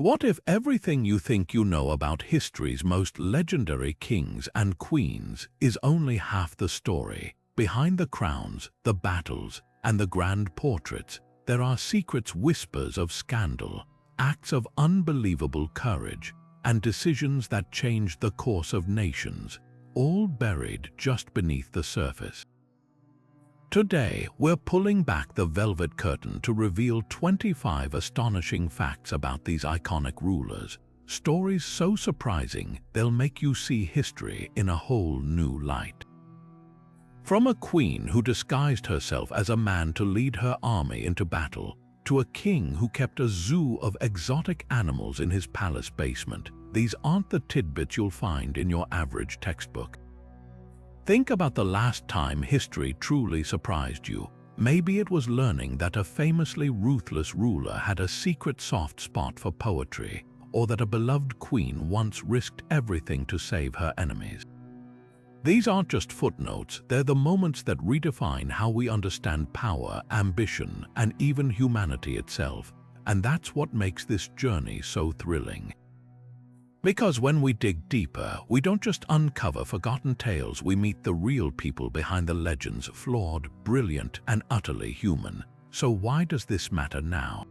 What if everything you think you know about history's most legendary kings and queens is only half the story? Behind the crowns, the battles, and the grand portraits, there are secrets, whispers of scandal, acts of unbelievable courage, and decisions that changed the course of nations, all buried just beneath the surface. Today, we're pulling back the velvet curtain to reveal 25 astonishing facts about these iconic rulers, stories so surprising they'll make you see history in a whole new light. From a queen who disguised herself as a man to lead her army into battle, to a king who kept a zoo of exotic animals in his palace basement, these aren't the tidbits you'll find in your average textbook. Think about the last time history truly surprised you. Maybe it was learning that a famously ruthless ruler had a secret soft spot for poetry, or that a beloved queen once risked everything to save her enemies. These aren't just footnotes, they're the moments that redefine how we understand power, ambition, and even humanity itself. And that's what makes this journey so thrilling. Because when we dig deeper, we don't just uncover forgotten tales, we meet the real people behind the legends, flawed, brilliant, and utterly human. So why does this matter now?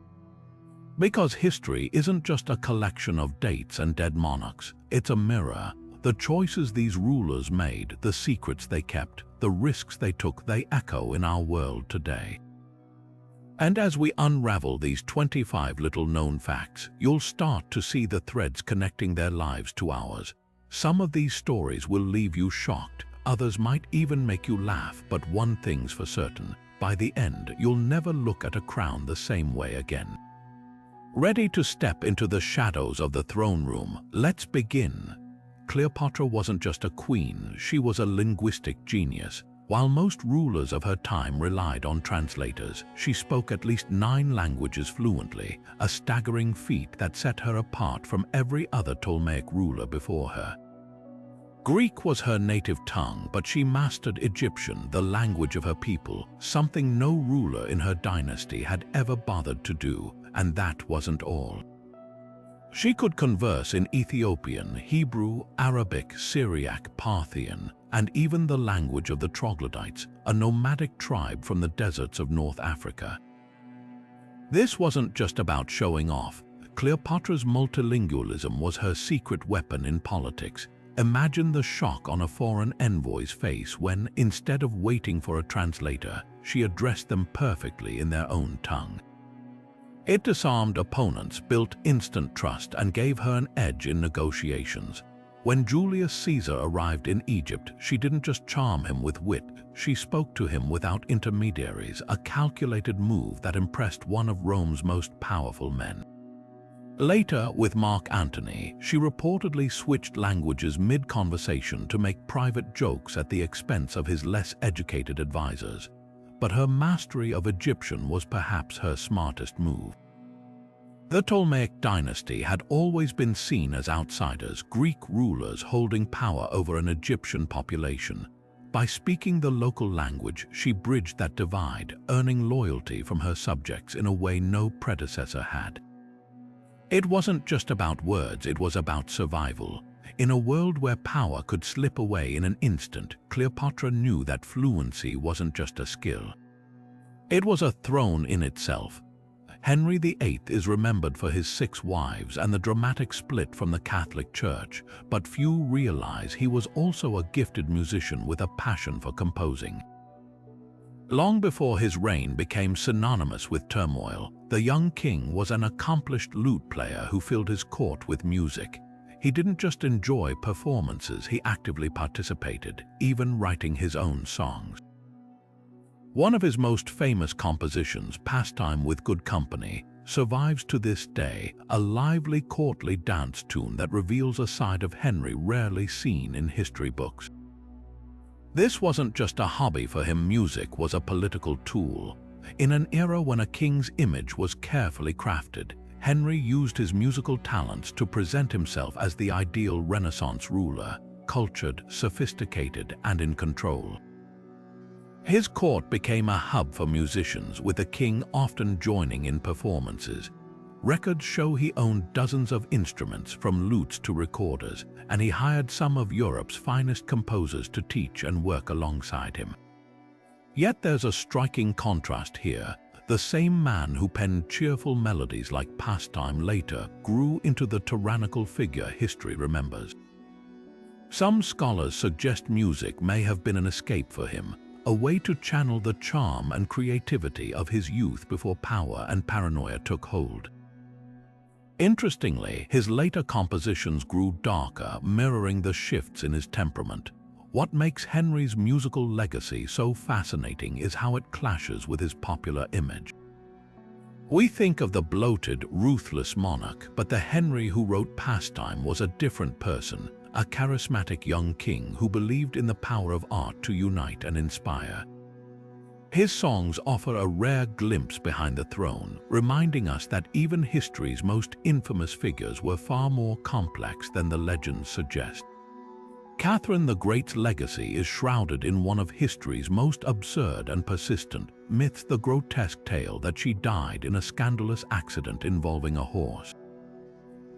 Because history isn't just a collection of dates and dead monarchs, it's a mirror. The choices these rulers made, the secrets they kept, the risks they took, they echo in our world today. And as we unravel these 25 little-known facts, you'll start to see the threads connecting their lives to ours. Some of these stories will leave you shocked, others might even make you laugh, but one thing's for certain, by the end, you'll never look at a crown the same way again. Ready to step into the shadows of the throne room? Let's begin. Cleopatra wasn't just a queen, she was a linguistic genius. While most rulers of her time relied on translators, she spoke at least 9 languages fluently, a staggering feat that set her apart from every other Ptolemaic ruler before her. Greek was her native tongue, but she mastered Egyptian, the language of her people, something no ruler in her dynasty had ever bothered to do, and that wasn't all. She could converse in Ethiopian, Hebrew, Arabic, Syriac, Parthian, and even the language of the troglodytes, a nomadic tribe from the deserts of North Africa. This wasn't just about showing off. Cleopatra's multilingualism was her secret weapon in politics. Imagine the shock on a foreign envoy's face when, instead of waiting for a translator, she addressed them perfectly in their own tongue. It disarmed opponents, built instant trust, and gave her an edge in negotiations. When Julius Caesar arrived in Egypt, she didn't just charm him with wit, she spoke to him without intermediaries, a calculated move that impressed one of Rome's most powerful men. Later, with Mark Antony, she reportedly switched languages mid-conversation to make private jokes at the expense of his less educated advisors. But her mastery of Egyptian was perhaps her smartest move. The Ptolemaic dynasty had always been seen as outsiders, Greek rulers holding power over an Egyptian population. By speaking the local language, she bridged that divide, earning loyalty from her subjects in a way no predecessor had. It wasn't just about words, it was about survival. In a world where power could slip away in an instant, Cleopatra knew that fluency wasn't just a skill. It was a throne in itself. Henry VIII is remembered for his 6 wives and the dramatic split from the Catholic Church, but few realize he was also a gifted musician with a passion for composing. Long before his reign became synonymous with turmoil, the young king was an accomplished lute player who filled his court with music. He didn't just enjoy performances, he actively participated, even writing his own songs. One of his most famous compositions, Pastime with Good Company, survives to this day, a lively courtly dance tune that reveals a side of Henry rarely seen in history books. This wasn't just a hobby for him, music was a political tool. In an era when a king's image was carefully crafted, Henry used his musical talents to present himself as the ideal Renaissance ruler, cultured, sophisticated, and in control. His court became a hub for musicians, with the king often joining in performances. Records show he owned dozens of instruments, from lutes to recorders, and he hired some of Europe's finest composers to teach and work alongside him. Yet there's a striking contrast here. The same man who penned cheerful melodies like Pastime later grew into the tyrannical figure history remembers. Some scholars suggest music may have been an escape for him, a way to channel the charm and creativity of his youth before power and paranoia took hold. Interestingly, his later compositions grew darker, mirroring the shifts in his temperament. What makes Henry's musical legacy so fascinating is how it clashes with his popular image. We think of the bloated, ruthless monarch, but the Henry who wrote Pastime was a different person, a charismatic young king who believed in the power of art to unite and inspire. His songs offer a rare glimpse behind the throne, reminding us that even history's most infamous figures were far more complex than the legends suggest. Catherine the Great's legacy is shrouded in one of history's most absurd and persistent myths, the grotesque tale that she died in a scandalous accident involving a horse.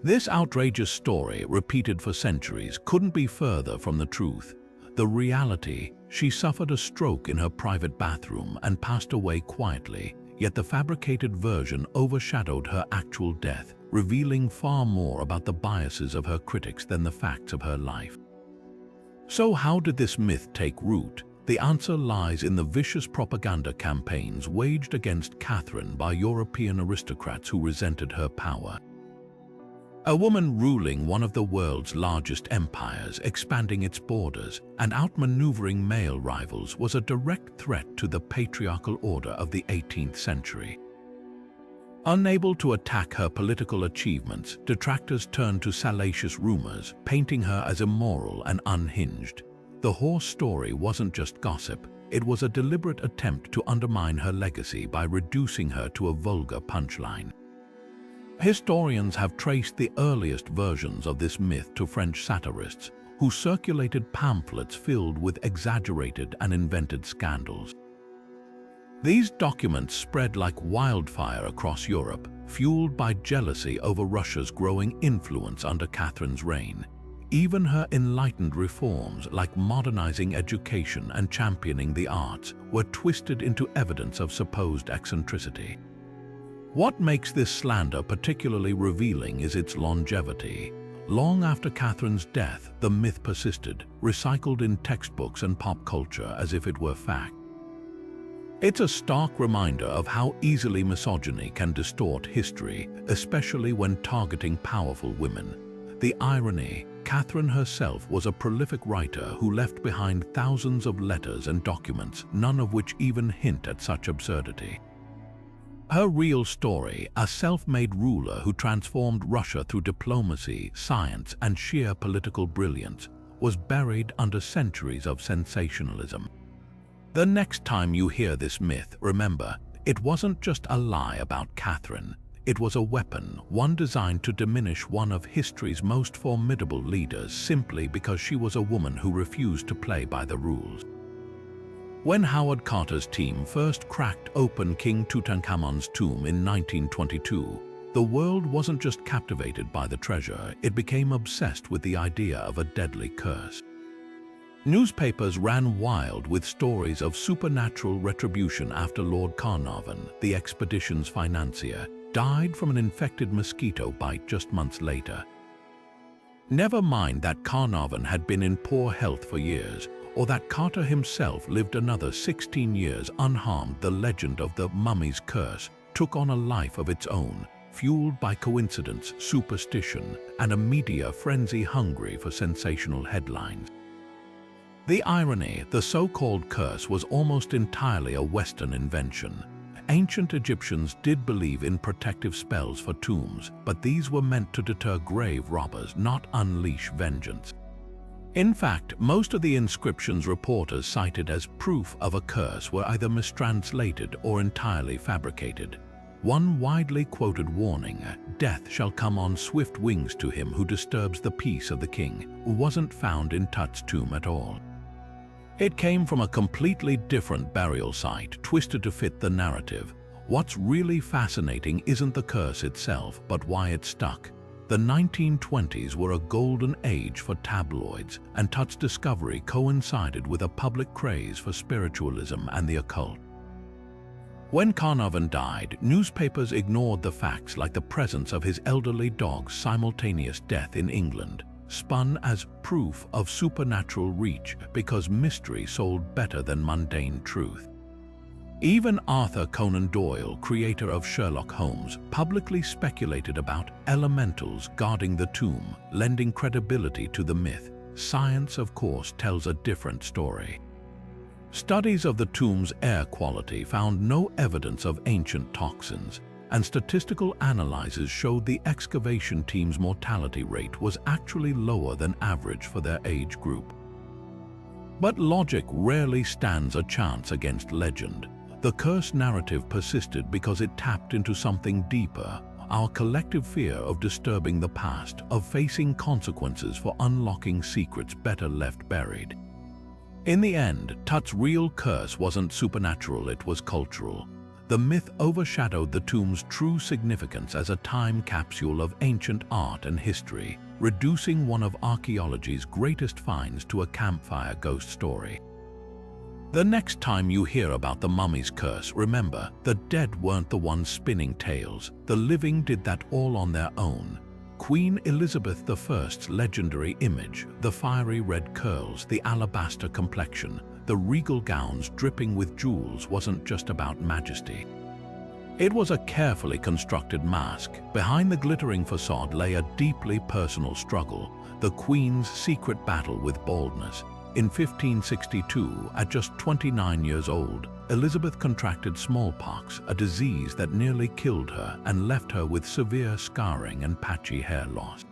This outrageous story, repeated for centuries, couldn't be further from the truth. The reality: she suffered a stroke in her private bathroom and passed away quietly, yet the fabricated version overshadowed her actual death, revealing far more about the biases of her critics than the facts of her life. So how did this myth take root? The answer lies in the vicious propaganda campaigns waged against Catherine by European aristocrats who resented her power. A woman ruling one of the world's largest empires, expanding its borders, and outmaneuvering male rivals was a direct threat to the patriarchal order of the 18th century. Unable to attack her political achievements, detractors turned to salacious rumors, painting her as immoral and unhinged. The horse story wasn't just gossip, it was a deliberate attempt to undermine her legacy by reducing her to a vulgar punchline. Historians have traced the earliest versions of this myth to French satirists, who circulated pamphlets filled with exaggerated and invented scandals. These documents spread like wildfire across Europe, fueled by jealousy over Russia's growing influence under Catherine's reign. Even her enlightened reforms, like modernizing education and championing the arts, were twisted into evidence of supposed eccentricity. What makes this slander particularly revealing is its longevity. Long after Catherine's death, the myth persisted, recycled in textbooks and pop culture as if it were fact. It's a stark reminder of how easily misogyny can distort history, especially when targeting powerful women. The irony: Catherine herself was a prolific writer who left behind thousands of letters and documents, none of which even hint at such absurdity. Her real story, a self-made ruler who transformed Russia through diplomacy, science, and sheer political brilliance, was buried under centuries of sensationalism. The next time you hear this myth, remember, it wasn't just a lie about Catherine. It was a weapon, one designed to diminish one of history's most formidable leaders simply because she was a woman who refused to play by the rules. When Howard Carter's team first cracked open King Tutankhamun's tomb in 1922, the world wasn't just captivated by the treasure, it became obsessed with the idea of a deadly curse. Newspapers ran wild with stories of supernatural retribution after Lord Carnarvon, the expedition's financier, died from an infected mosquito bite just months later. Never mind that Carnarvon had been in poor health for years, or that Carter himself lived another 16 years unharmed. The legend of the mummy's curse took on a life of its own, fueled by coincidence, superstition, and a media frenzy hungry for sensational headlines. The irony: the so-called curse was almost entirely a Western invention. Ancient Egyptians did believe in protective spells for tombs, but these were meant to deter grave robbers, not unleash vengeance. In fact, most of the inscriptions reporters cited as proof of a curse were either mistranslated or entirely fabricated. One widely quoted warning, "Death shall come on swift wings to him who disturbs the peace of the king," wasn't found in Tut's tomb at all. It came from a completely different burial site, twisted to fit the narrative. What's really fascinating isn't the curse itself, but why it stuck. The 1920s were a golden age for tabloids, and Tut's discovery coincided with a public craze for spiritualism and the occult. When Carnarvon died, newspapers ignored the facts like the presence of his elderly dog's simultaneous death in England, spun as proof of supernatural reach because mystery sold better than mundane truth. Even Arthur Conan Doyle, creator of Sherlock Holmes, publicly speculated about elementals guarding the tomb, lending credibility to the myth. Science, of course, tells a different story. Studies of the tomb's air quality found no evidence of ancient toxins, and statistical analyses showed the excavation team's mortality rate was actually lower than average for their age group. But logic rarely stands a chance against legend. The curse narrative persisted because it tapped into something deeper, our collective fear of disturbing the past, of facing consequences for unlocking secrets better left buried. In the end, Tut's real curse wasn't supernatural, it was cultural. The myth overshadowed the tomb's true significance as a time capsule of ancient art and history, reducing one of archaeology's greatest finds to a campfire ghost story. The next time you hear about the mummy's curse, remember, the dead weren't the ones spinning tales. The living did that all on their own. Queen Elizabeth I's legendary image, the fiery red curls, the alabaster complexion, the regal gowns dripping with jewels, wasn't just about majesty. It was a carefully constructed mask. Behind the glittering facade lay a deeply personal struggle, the Queen's secret battle with baldness. In 1562, at just 29 years old, Elizabeth contracted smallpox, a disease that nearly killed her and left her with severe scarring and patchy hair loss.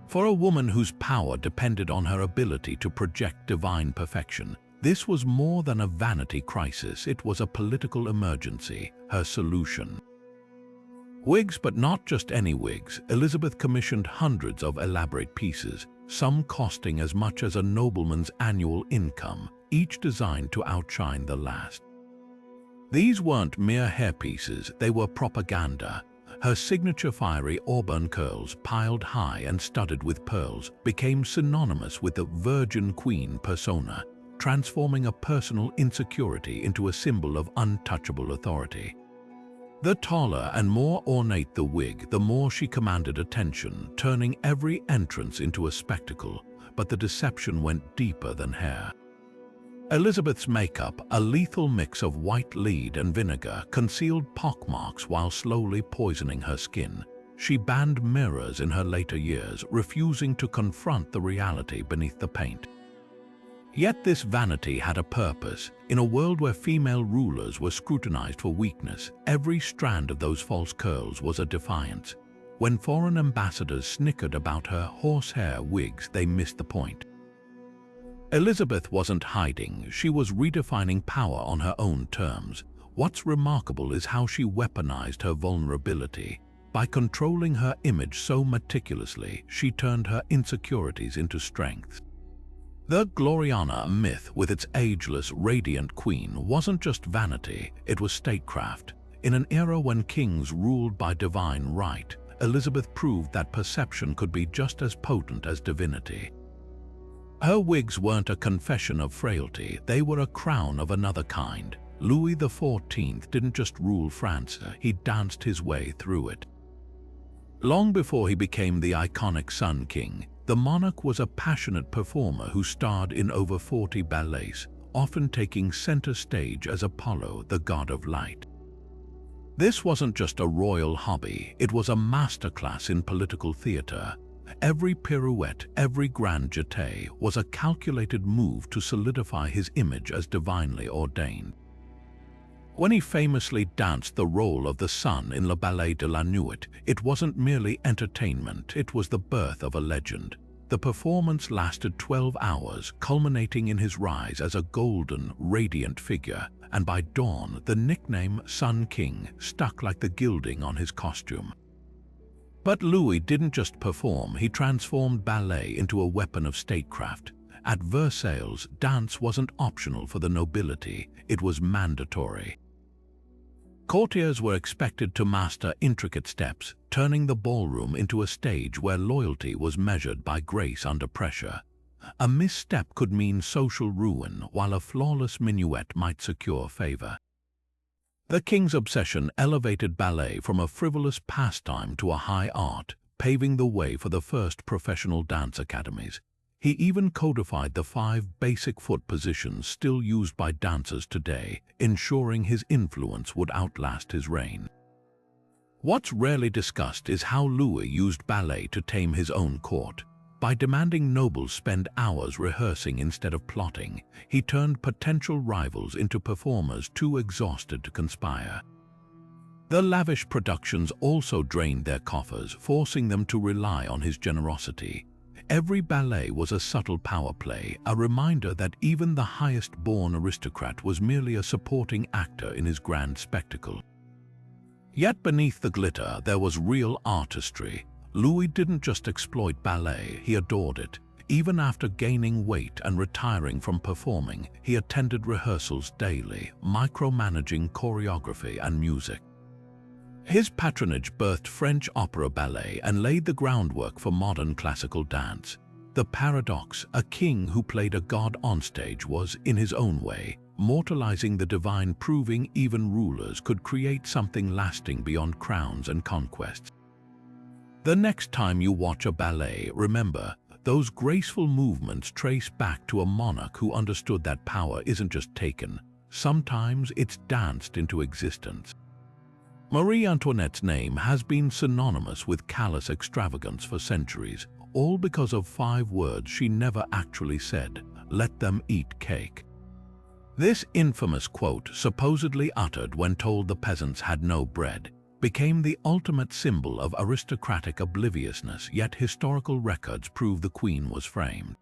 For a woman whose power depended on her ability to project divine perfection, this was more than a vanity crisis, it was a political emergency, her solution. Wigs, but not just any wigs. Elizabeth commissioned hundreds of elaborate pieces, some costing as much as a nobleman's annual income, each designed to outshine the last. These weren't mere hairpieces, they were propaganda. Her signature fiery auburn curls, piled high and studded with pearls, became synonymous with the Virgin Queen persona, transforming a personal insecurity into a symbol of untouchable authority. The taller and more ornate the wig, the more she commanded attention, turning every entrance into a spectacle, but the deception went deeper than hair. Elizabeth's makeup, a lethal mix of white lead and vinegar, concealed pockmarks while slowly poisoning her skin. She banned mirrors in her later years, refusing to confront the reality beneath the paint. Yet this vanity had a purpose. In a world where female rulers were scrutinized for weakness, every strand of those false curls was a defiance. When foreign ambassadors snickered about her horsehair wigs, they missed the point. Elizabeth wasn't hiding, she was redefining power on her own terms. What's remarkable is how she weaponized her vulnerability. By controlling her image so meticulously, she turned her insecurities into strengths. The Gloriana myth, with its ageless, radiant queen, wasn't just vanity, it was statecraft. In an era when kings ruled by divine right, Elizabeth proved that perception could be just as potent as divinity. Her wigs weren't a confession of frailty, they were a crown of another kind. Louis XIV didn't just rule France, he danced his way through it. Long before he became the iconic Sun King, the monarch was a passionate performer who starred in over 40 ballets, often taking center stage as Apollo, the god of light. This wasn't just a royal hobby, it was a masterclass in political theater. Every pirouette, every grand jeté was a calculated move to solidify his image as divinely ordained. When he famously danced the role of the sun in Le Ballet de la Nuit, it wasn't merely entertainment, it was the birth of a legend. The performance lasted 12 hours, culminating in his rise as a golden, radiant figure, and by dawn, the nickname Sun King stuck like the gilding on his costume. But Louis didn't just perform, he transformed ballet into a weapon of statecraft. At Versailles, dance wasn't optional for the nobility, it was mandatory. Courtiers were expected to master intricate steps, turning the ballroom into a stage where loyalty was measured by grace under pressure. A misstep could mean social ruin, while a flawless minuet might secure favor. The king's obsession elevated ballet from a frivolous pastime to a high art, paving the way for the first professional dance academies. He even codified the 5 basic foot positions still used by dancers today, ensuring his influence would outlast his reign. What's rarely discussed is how Louis used ballet to tame his own court. By demanding nobles spend hours rehearsing instead of plotting, he turned potential rivals into performers too exhausted to conspire. The lavish productions also drained their coffers, forcing them to rely on his generosity. Every ballet was a subtle power play, a reminder that even the highest-born aristocrat was merely a supporting actor in his grand spectacle. Yet beneath the glitter, there was real artistry. Louis didn't just exploit ballet, he adored it. Even after gaining weight and retiring from performing, he attended rehearsals daily, micromanaging choreography and music. His patronage birthed French opera ballet and laid the groundwork for modern classical dance. The paradox, a king who played a god on stage was, in his own way, mortalizing the divine, proving even rulers could create something lasting beyond crowns and conquests. The next time you watch a ballet, remember, those graceful movements trace back to a monarch who understood that power isn't just taken, sometimes it's danced into existence. Marie Antoinette's name has been synonymous with callous extravagance for centuries, all because of 5 words she never actually said: "Let them eat cake." This infamous quote, supposedly uttered when told the peasants had no bread, became the ultimate symbol of aristocratic obliviousness, yet historical records prove the queen was framed.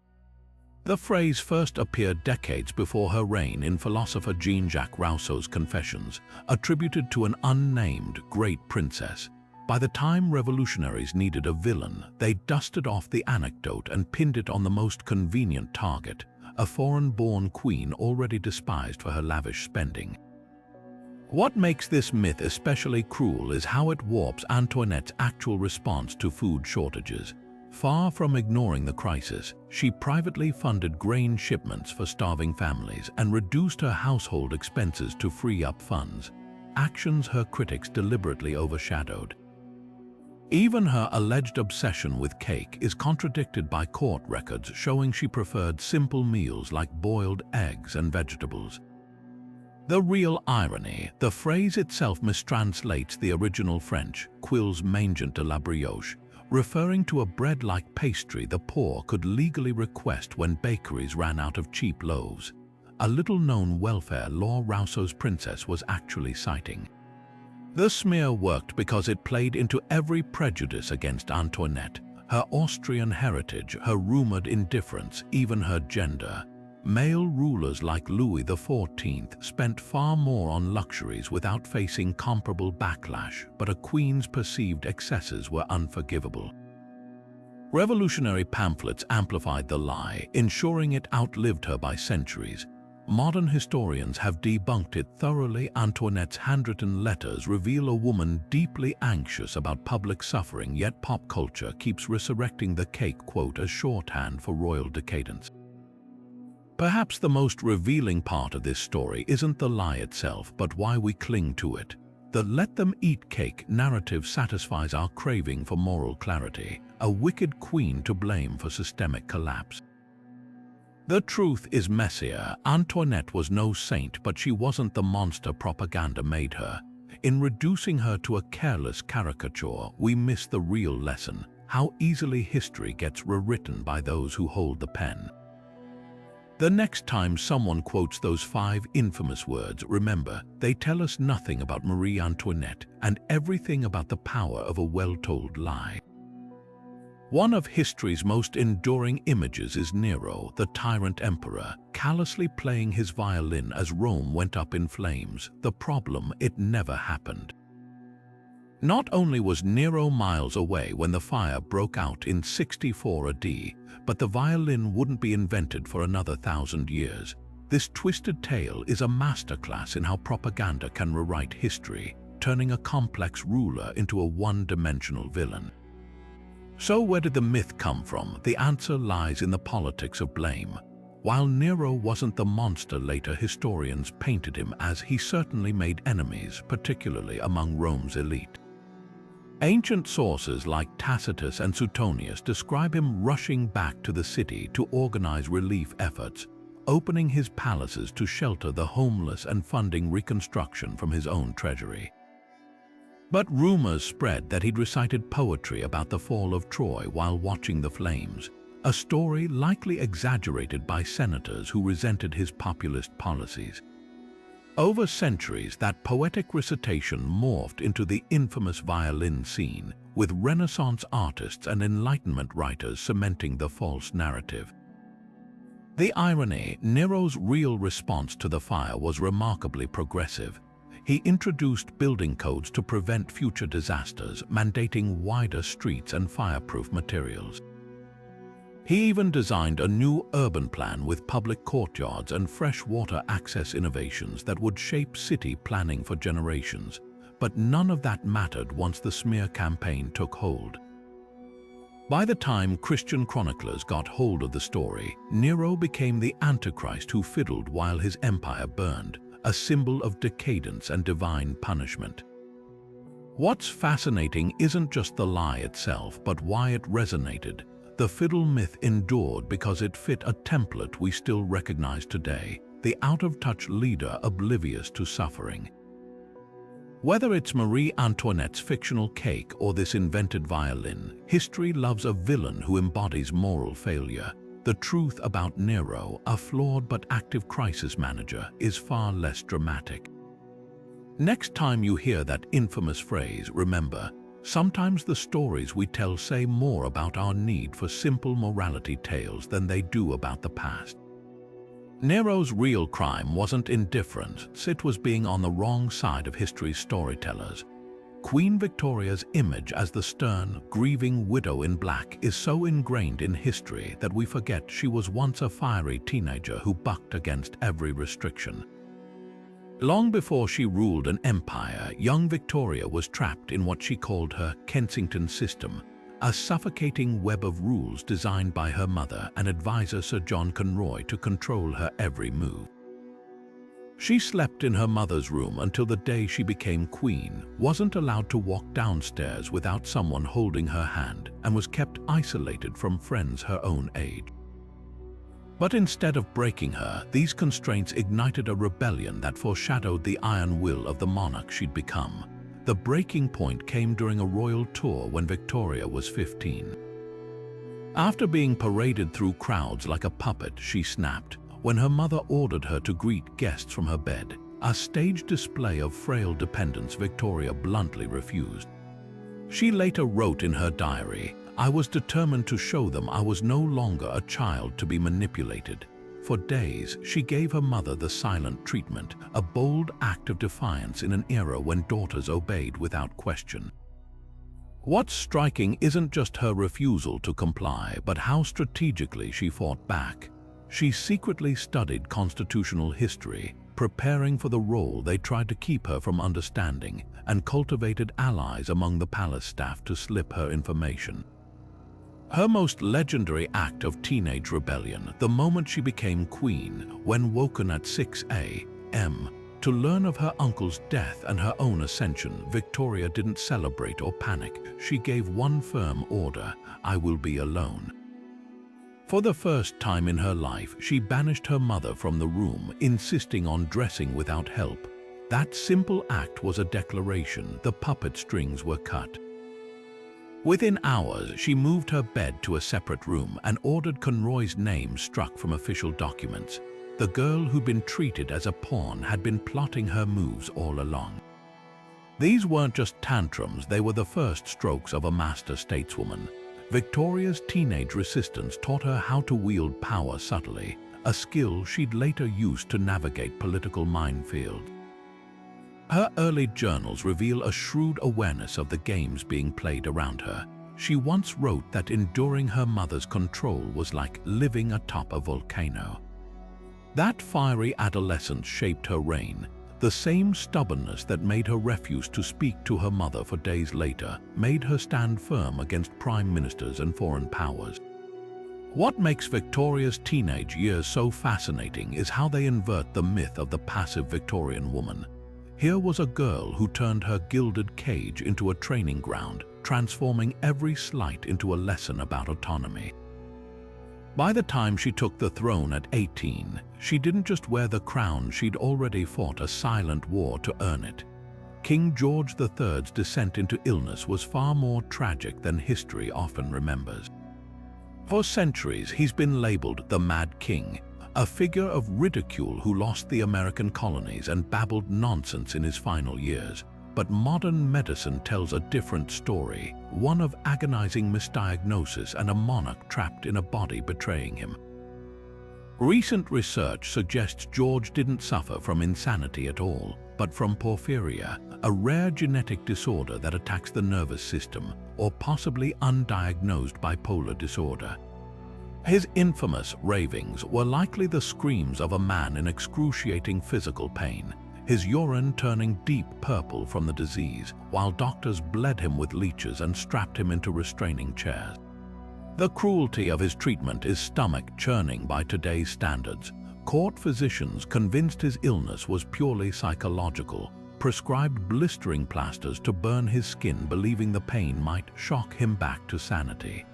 The phrase first appeared decades before her reign in philosopher Jean-Jacques Rousseau's Confessions, attributed to an unnamed great princess. By the time revolutionaries needed a villain, they dusted off the anecdote and pinned it on the most convenient target, a foreign-born queen already despised for her lavish spending. What makes this myth especially cruel is how it warps Antoinette's actual response to food shortages. Far from ignoring the crisis, she privately funded grain shipments for starving families and reduced her household expenses to free up funds, actions her critics deliberately overshadowed. Even her alleged obsession with cake is contradicted by court records showing she preferred simple meals like boiled eggs and vegetables. The real irony, the phrase itself mistranslates the original French, quilles mangent de la brioche, referring to a bread-like pastry the poor could legally request when bakeries ran out of cheap loaves. A little-known welfare law Rousseau's Princess was actually citing. The smear worked because it played into every prejudice against Antoinette, her Austrian heritage, her rumored indifference, even her gender. Male rulers like Louis XIV spent far more on luxuries without facing comparable backlash, but a queen's perceived excesses were unforgivable. Revolutionary pamphlets amplified the lie, ensuring it outlived her by centuries. Modern historians have debunked it thoroughly. Antoinette's handwritten letters reveal a woman deeply anxious about public suffering, yet pop culture keeps resurrecting the cake quote as shorthand for royal decadence. Perhaps the most revealing part of this story isn't the lie itself, but why we cling to it. The "let them eat cake" narrative satisfies our craving for moral clarity, a wicked queen to blame for systemic collapse. The truth is messier. Antoinette was no saint, but she wasn't the monster propaganda made her. In reducing her to a careless caricature, we miss the real lesson: how easily history gets rewritten by those who hold the pen. The next time someone quotes those 5 infamous words, remember, they tell us nothing about Marie Antoinette and everything about the power of a well-told lie. One of history's most enduring images is Nero, the tyrant emperor, callously playing his violin as Rome went up in flames. The problem: it never happened. Not only was Nero miles away when the fire broke out in 64 AD, but the violin wouldn't be invented for another 1,000 years. This twisted tale is a masterclass in how propaganda can rewrite history. turning a complex ruler into a one-dimensional villain. So where did the myth come from? The answer lies in the politics of blame. While Nero wasn't the monster later historians painted him as, he certainly made enemies, particularly among Rome's elite. Ancient sources like Tacitus and Suetonius describe him rushing back to the city to organize relief efforts, opening his palaces to shelter the homeless and funding reconstruction from his own treasury. But rumors spread that he'd recited poetry about the fall of Troy while watching the flames, a story likely exaggerated by senators who resented his populist policies. Over centuries, that poetic recitation morphed into the infamous violin scene, with Renaissance artists and Enlightenment writers cementing the false narrative. The irony: Nero's real response to the fire was remarkably progressive. He introduced building codes to prevent future disasters, mandating wider streets and fireproof materials. He even designed a new urban plan with public courtyards and freshwater access innovations that would shape city planning for generations. But none of that mattered once the smear campaign took hold. By the time Christian chroniclers got hold of the story, Nero became the Antichrist who fiddled while his empire burned, a symbol of decadence and divine punishment. What's fascinating isn't just the lie itself, but why it resonated. The fiddle myth endured because it fit a template we still recognize today: the out-of-touch leader oblivious to suffering. Whether it's Marie Antoinette's fictional cake or this invented violin, history loves a villain who embodies moral failure. The truth about Nero, a flawed but active crisis manager, is far less dramatic. Next time you hear that infamous phrase, remember, sometimes the stories we tell say more about our need for simple morality tales than they do about the past. Nero's real crime wasn't indifference, it was being on the wrong side of history's storytellers. Queen Victoria's image as the stern, grieving widow in black is so ingrained in history that we forget she was once a fiery teenager who bucked against every restriction. Long before she ruled an empire, young Victoria was trapped in what she called her Kensington system, a suffocating web of rules designed by her mother and advisor Sir John Conroy to control her every move. She slept in her mother's room until the day she became queen, wasn't allowed to walk downstairs without someone holding her hand, and was kept isolated from friends her own age. But instead of breaking her, these constraints ignited a rebellion that foreshadowed the iron will of the monarch she'd become. The breaking point came during a royal tour when Victoria was 15. After being paraded through crowds like a puppet, she snapped when her mother ordered her to greet guests from her bed, a staged display of frail dependence Victoria bluntly refused. She later wrote in her diary, "I was determined to show them I was no longer a child to be manipulated." For days, she gave her mother the silent treatment, a bold act of defiance in an era when daughters obeyed without question. What's striking isn't just her refusal to comply, but how strategically she fought back. She secretly studied constitutional history, preparing for the role they tried to keep her from understanding, and cultivated allies among the palace staff to slip her information. Her most legendary act of teenage rebellion, the moment she became queen, when woken at 6 a.m. to learn of her uncle's death and her own ascension, Victoria didn't celebrate or panic. She gave one firm order: "I will be alone." For the first time in her life, she banished her mother from the room, insisting on dressing without help. That simple act was a declaration. The puppet strings were cut. Within hours, she moved her bed to a separate room and ordered Conroy's name struck from official documents. The girl who'd been treated as a pawn had been plotting her moves all along. These weren't just tantrums, they were the first strokes of a master stateswoman. Victoria's teenage resistance taught her how to wield power subtly, a skill she'd later used to navigate political minefields. Her early journals reveal a shrewd awareness of the games being played around her. She once wrote that enduring her mother's control was like living atop a volcano. That fiery adolescence shaped her reign, The same stubbornness that made her refuse to speak to her mother for days later made her stand firm against prime ministers and foreign powers. What makes Victoria's teenage years so fascinating is how they invert the myth of the passive Victorian woman. Here was a girl who turned her gilded cage into a training ground, transforming every slight into a lesson about autonomy. By the time she took the throne at 18, she didn't just wear the crown, she'd already fought a silent war to earn it. King George III's descent into illness was far more tragic than history often remembers. For centuries, he's been labeled the Mad King, a figure of ridicule who lost the American colonies and babbled nonsense in his final years. But modern medicine tells a different story, one of agonizing misdiagnosis and a monarch trapped in a body betraying him. Recent research suggests George didn't suffer from insanity at all, but from porphyria, a rare genetic disorder that attacks the nervous system, or possibly undiagnosed bipolar disorder. His infamous ravings were likely the screams of a man in excruciating physical pain, his urine turning deep purple from the disease, while doctors bled him with leeches and strapped him into restraining chairs. The cruelty of his treatment is stomach-churning by today's standards. Court physicians, convinced his illness was purely psychological, prescribed blistering plasters to burn his skin, believing the pain might shock him back to sanity.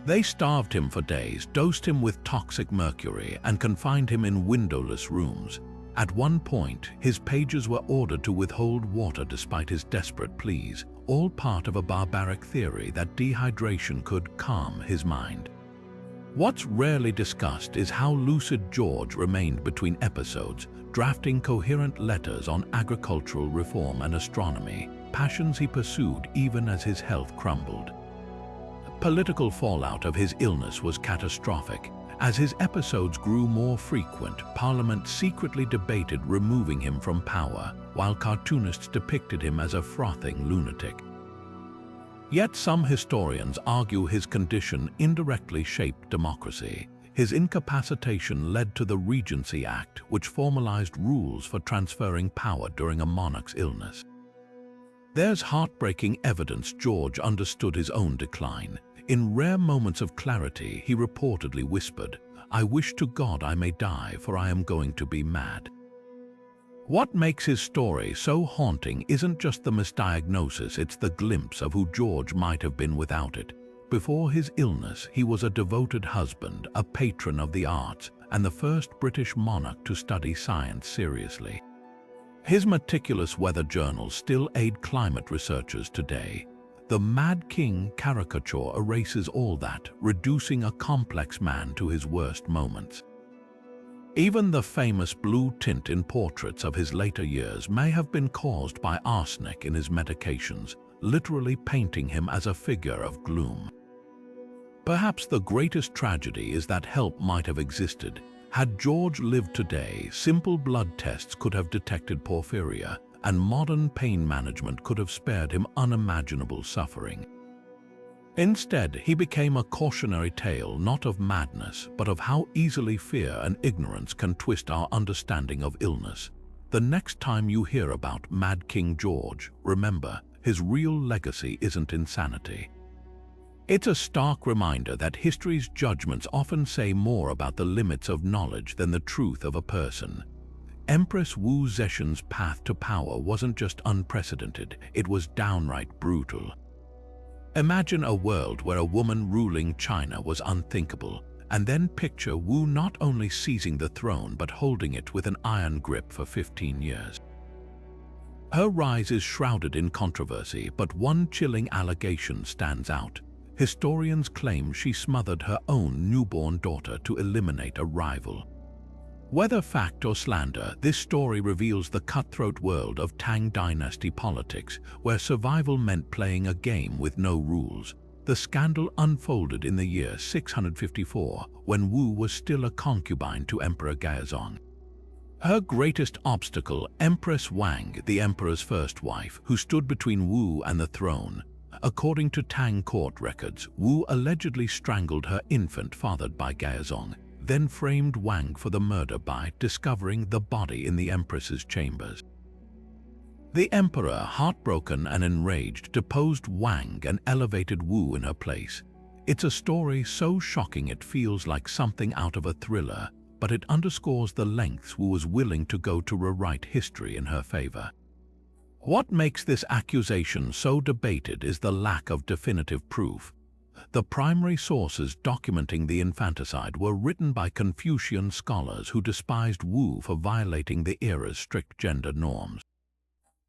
They starved him for days, dosed him with toxic mercury, and confined him in windowless rooms. At one point, his pages were ordered to withhold water despite his desperate pleas, all part of a barbaric theory that dehydration could calm his mind. What's rarely discussed is how lucid George remained between episodes, drafting coherent letters on agricultural reform and astronomy, passions he pursued even as his health crumbled. Political fallout of his illness was catastrophic. As his episodes grew more frequent, Parliament secretly debated removing him from power, while cartoonists depicted him as a frothing lunatic. Yet some historians argue his condition indirectly shaped democracy. His incapacitation led to the Regency Act, which formalized rules for transferring power during a monarch's illness. There's heartbreaking evidence George understood his own decline. In rare moments of clarity, he reportedly whispered, "I wish to God I may die, for I am going to be mad." What makes his story so haunting isn't just the misdiagnosis, it's the glimpse of who George might have been without it. Before his illness, he was a devoted husband, a patron of the arts, and the first British monarch to study science seriously. His meticulous weather journals still aid climate researchers today. The Mad King caricature erases all that, reducing a complex man to his worst moments. Even the famous blue tint in portraits of his later years may have been caused by arsenic in his medications, literally painting him as a figure of gloom. Perhaps the greatest tragedy is that help might have existed. Had George lived today, simple blood tests could have detected porphyria, and modern pain management could have spared him unimaginable suffering. Instead, he became a cautionary tale not of madness, but of how easily fear and ignorance can twist our understanding of illness. The next time you hear about Mad King George, remember, his real legacy isn't insanity. It's a stark reminder that history's judgments often say more about the limits of knowledge than the truth of a person. Empress Wu Zetian's path to power wasn't just unprecedented, it was downright brutal. Imagine a world where a woman ruling China was unthinkable, and then picture Wu not only seizing the throne but holding it with an iron grip for 15 years. Her rise is shrouded in controversy, but one chilling allegation stands out. Historians claim she smothered her own newborn daughter to eliminate a rival. Whether fact or slander, this story reveals the cutthroat world of Tang Dynasty politics, where survival meant playing a game with no rules. The scandal unfolded in the year 654, when Wu was still a concubine to Emperor Gaozong. Her greatest obstacle, Empress Wang, the emperor's first wife, who stood between Wu and the throne. According to Tang court records, Wu allegedly strangled her infant fathered by Gaozong. then framed Wang for the murder by discovering the body in the Empress's chambers. The emperor, heartbroken and enraged, deposed Wang and elevated Wu in her place. It's a story so shocking it feels like something out of a thriller, but it underscores the lengths Wu was willing to go to rewrite history in her favor. What makes this accusation so debated is the lack of definitive proof. The primary sources documenting the infanticide were written by Confucian scholars who despised Wu for violating the era's strict gender norms.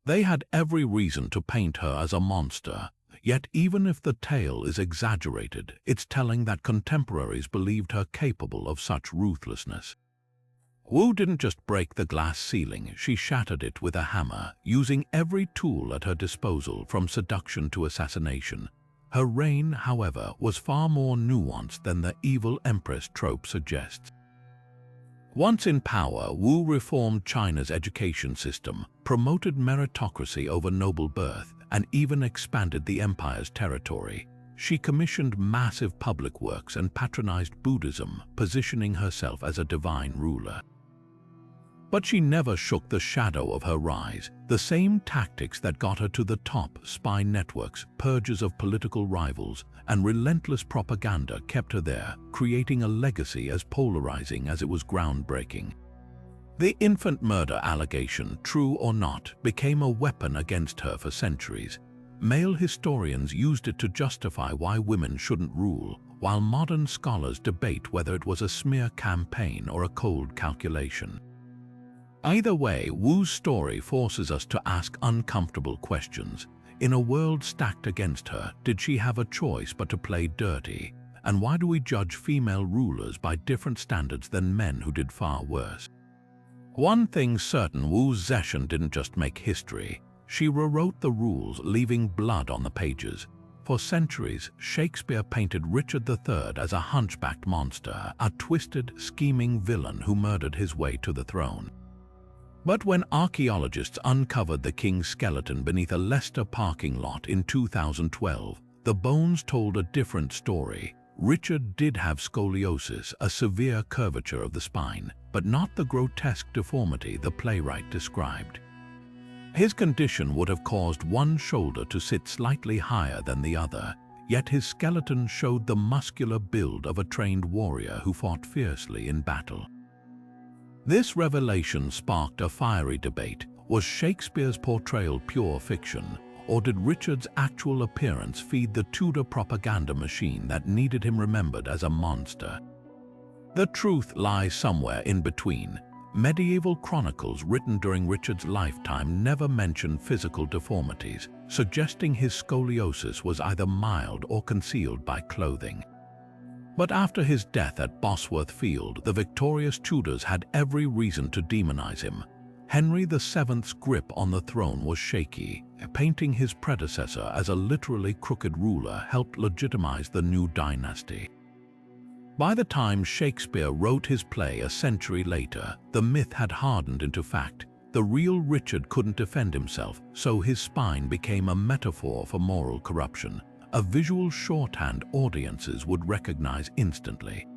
They had every reason to paint her as a monster, yet even if the tale is exaggerated, it's telling that contemporaries believed her capable of such ruthlessness. Wu didn't just break the glass ceiling, she shattered it with a hammer, using every tool at her disposal from seduction to assassination. Her reign, however, was far more nuanced than the evil empress trope suggests. Once in power, Wu reformed China's education system, promoted meritocracy over noble birth, and even expanded the empire's territory. She commissioned massive public works and patronized Buddhism, positioning herself as a divine ruler. But she never shook the shadow of her rise. The same tactics that got her to the top, spy networks, purges of political rivals, and relentless propaganda kept her there, creating a legacy as polarizing as it was groundbreaking. The infant murder allegation, true or not, became a weapon against her for centuries. Male historians used it to justify why women shouldn't rule, while modern scholars debate whether it was a smear campaign or a cold calculation. Either way, Wu's story forces us to ask uncomfortable questions. In a world stacked against her, did she have a choice but to play dirty? And why do we judge female rulers by different standards than men who did far worse? One thing's certain, Wu Zetian didn't just make history. She rewrote the rules, leaving blood on the pages. For centuries, Shakespeare painted Richard III as a hunchbacked monster, a twisted, scheming villain who murdered his way to the throne. But when archaeologists uncovered the king's skeleton beneath a Leicester parking lot in 2012, the bones told a different story. Richard did have scoliosis, a severe curvature of the spine, but not the grotesque deformity the playwright described. His condition would have caused one shoulder to sit slightly higher than the other, yet his skeleton showed the muscular build of a trained warrior who fought fiercely in battle. This revelation sparked a fiery debate. Was Shakespeare's portrayal pure fiction, or did Richard's actual appearance feed the Tudor propaganda machine that needed him remembered as a monster? The truth lies somewhere in between. Medieval chronicles written during Richard's lifetime never mentioned physical deformities, suggesting his scoliosis was either mild or concealed by clothing. But after his death at Bosworth Field, the victorious Tudors had every reason to demonize him. Henry VII's grip on the throne was shaky. Painting his predecessor as a literally crooked ruler helped legitimize the new dynasty. By the time Shakespeare wrote his play a century later, the myth had hardened into fact. The real Richard couldn't defend himself, so his spine became a metaphor for moral corruption, a visual shorthand audiences would recognize instantly.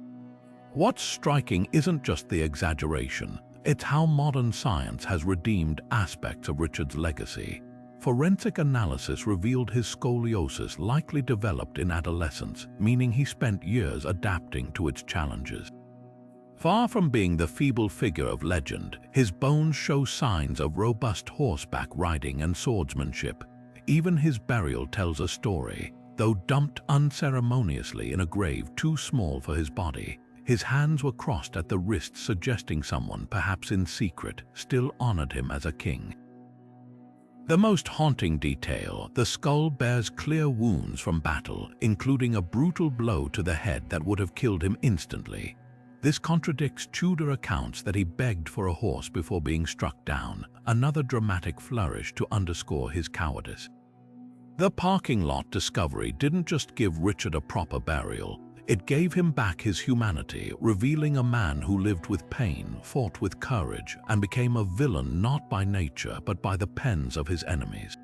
What's striking isn't just the exaggeration, it's how modern science has redeemed aspects of Richard's legacy. Forensic analysis revealed his scoliosis likely developed in adolescence, meaning he spent years adapting to its challenges. Far from being the feeble figure of legend, his bones show signs of robust horseback riding and swordsmanship. Even his burial tells a story. Though dumped unceremoniously in a grave too small for his body, his hands were crossed at the wrists, suggesting someone, perhaps in secret, still honored him as a king. The most haunting detail, the skull bears clear wounds from battle, including a brutal blow to the head that would have killed him instantly. This contradicts Tudor accounts that he begged for a horse before being struck down, another dramatic flourish to underscore his cowardice. The parking lot discovery didn't just give Richard a proper burial, it gave him back his humanity, revealing a man who lived with pain, fought with courage, and became a villain not by nature but by the pens of his enemies.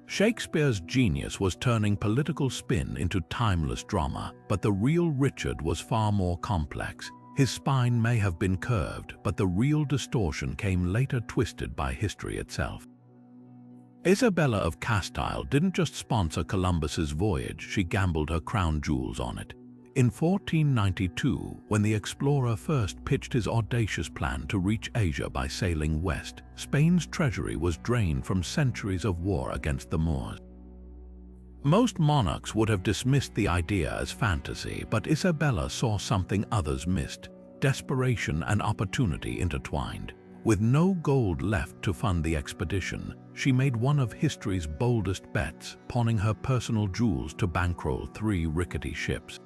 Shakespeare's genius was turning political spin into timeless drama, but the real Richard was far more complex. His spine may have been curved, but the real distortion came later, twisted by history itself. Isabella of Castile didn't just sponsor Columbus's voyage, she gambled her crown jewels on it. In 1492, when the explorer first pitched his audacious plan to reach Asia by sailing west, Spain's treasury was drained from centuries of war against the Moors. Most monarchs would have dismissed the idea as fantasy, but Isabella saw something others missed: desperation and opportunity intertwined. With no gold left to fund the expedition, she made one of history's boldest bets, pawning her personal jewels to bankroll 3 rickety ships.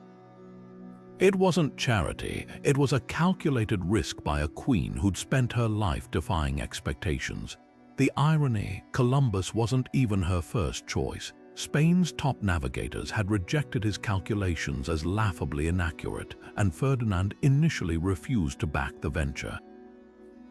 It wasn't charity, it was a calculated risk by a queen who'd spent her life defying expectations. The irony: Columbus wasn't even her first choice. Spain's top navigators had rejected his calculations as laughably inaccurate, and Ferdinand initially refused to back the venture.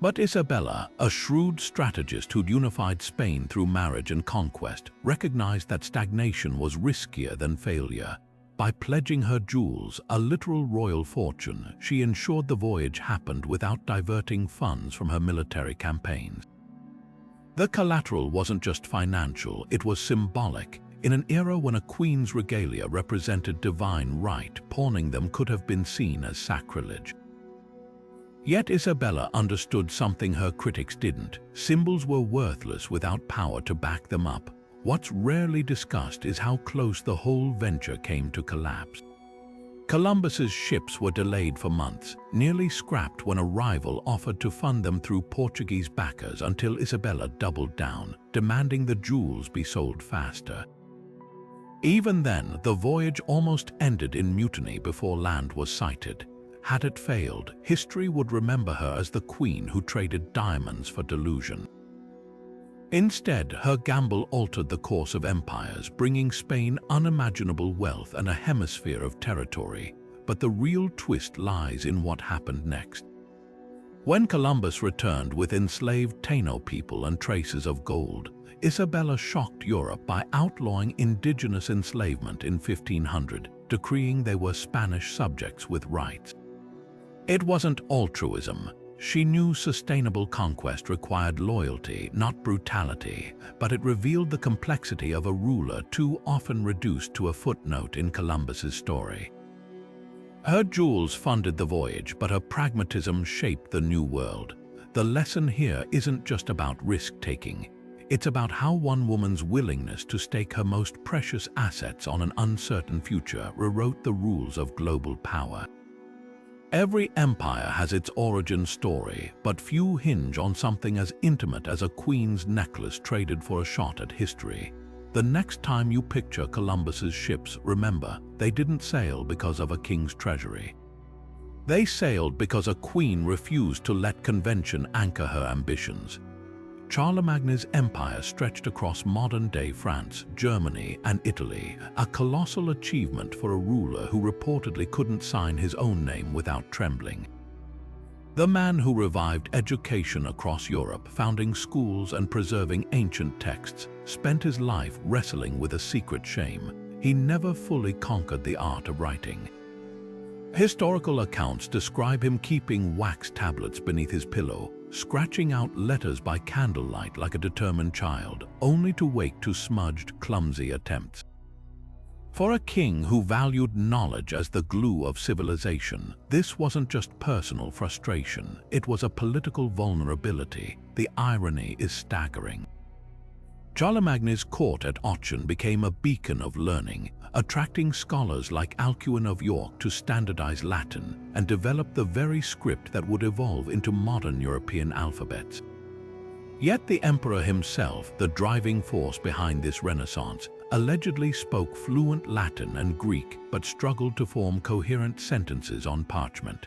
But Isabella, a shrewd strategist who'd unified Spain through marriage and conquest, recognized that stagnation was riskier than failure. By pledging her jewels, a literal royal fortune, she ensured the voyage happened without diverting funds from her military campaigns. The collateral wasn't just financial, it was symbolic. In an era when a queen's regalia represented divine right, pawning them could have been seen as sacrilege. Yet Isabella understood something her critics didn't. Symbols were worthless without power to back them up. What's rarely discussed is how close the whole venture came to collapse. Columbus's ships were delayed for months, nearly scrapped when a rival offered to fund them through Portuguese backers, until Isabella doubled down, demanding the jewels be sold faster. Even then, the voyage almost ended in mutiny before land was sighted. Had it failed, history would remember her as the queen who traded diamonds for delusion. Instead, her gamble altered the course of empires, bringing Spain unimaginable wealth and a hemisphere of territory. But the real twist lies in what happened next. When Columbus returned with enslaved Taino people and traces of gold, Isabella shocked Europe by outlawing indigenous enslavement in 1500, decreeing they were Spanish subjects with rights. It wasn't altruism. She knew sustainable conquest required loyalty, not brutality, but it revealed the complexity of a ruler too often reduced to a footnote in Columbus's story. Her jewels funded the voyage, but her pragmatism shaped the new world. The lesson here isn't just about risk-taking. It's about how one woman's willingness to stake her most precious assets on an uncertain future rewrote the rules of global power. Every empire has its origin story, but few hinge on something as intimate as a queen's necklace traded for a shot at history. The next time you picture Columbus's ships, remember, they didn't sail because of a king's treasury. They sailed because a queen refused to let convention anchor her ambitions. Charlemagne's empire stretched across modern-day France, Germany, and Italy, a colossal achievement for a ruler who reportedly couldn't sign his own name without trembling. The man who revived education across Europe, founding schools and preserving ancient texts, spent his life wrestling with a secret shame. He never fully conquered the art of writing. Historical accounts describe him keeping wax tablets beneath his pillow, scratching out letters by candlelight like a determined child, only to wake to smudged, clumsy attempts. For a king who valued knowledge as the glue of civilization, this wasn't just personal frustration, it was a political vulnerability. The irony is staggering. Charlemagne's court at Aachen became a beacon of learning, attracting scholars like Alcuin of York to standardize Latin and develop the very script that would evolve into modern European alphabets. Yet the emperor himself, the driving force behind this renaissance, allegedly spoke fluent Latin and Greek but struggled to form coherent sentences on parchment.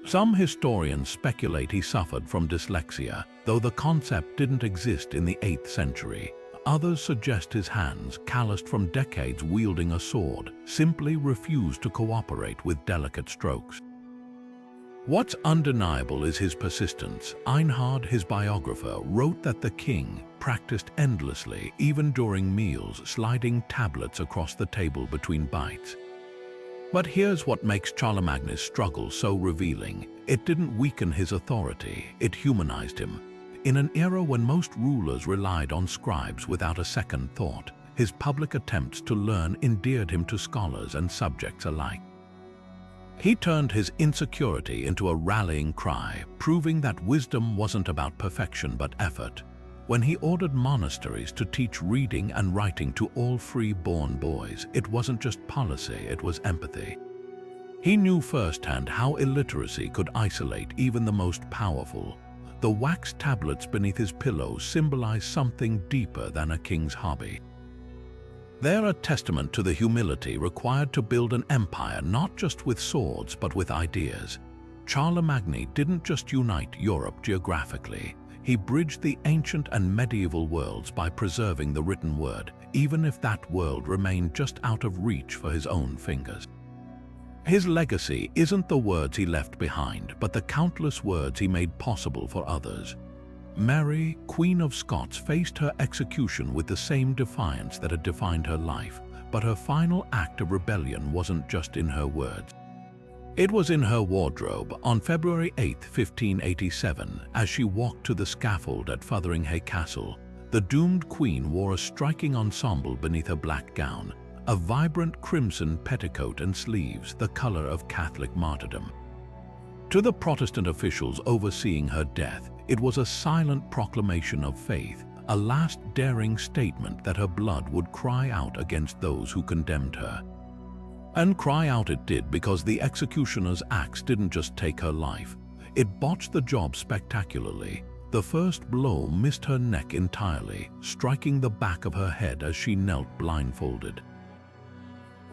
Some historians speculate he suffered from dyslexia, though the concept didn't exist in the 8th century. Others suggest his hands, calloused from decades wielding a sword, simply refused to cooperate with delicate strokes. What's undeniable is his persistence. Einhard, his biographer, wrote that the king practiced endlessly, even during meals, sliding tablets across the table between bites. But here's what makes Charlemagne's struggle so revealing. It didn't weaken his authority, it humanized him. In an era when most rulers relied on scribes without a second thought, his public attempts to learn endeared him to scholars and subjects alike. He turned his insecurity into a rallying cry, proving that wisdom wasn't about perfection but effort. When he ordered monasteries to teach reading and writing to all free-born boys, it wasn't just policy, it was empathy. He knew firsthand how illiteracy could isolate even the most powerful. The wax tablets beneath his pillow symbolize something deeper than a king's hobby. They're a testament to the humility required to build an empire not just with swords but with ideas. Charlemagne didn't just unite Europe geographically. He bridged the ancient and medieval worlds by preserving the written word, even if that world remained just out of reach for his own fingers. His legacy isn't the words he left behind, but the countless words he made possible for others. Mary, Queen of Scots, faced her execution with the same defiance that had defined her life, but her final act of rebellion wasn't just in her words. It was in her wardrobe. On February 8, 1587, as she walked to the scaffold at Fotheringhay Castle, the doomed queen wore a striking ensemble beneath her black gown, a vibrant crimson petticoat and sleeves, the color of Catholic martyrdom. To the Protestant officials overseeing her death, it was a silent proclamation of faith, a last daring statement that her blood would cry out against those who condemned her. And cry out it did, because the executioner's axe didn't just take her life. It botched the job spectacularly. The first blow missed her neck entirely, striking the back of her head as she knelt blindfolded.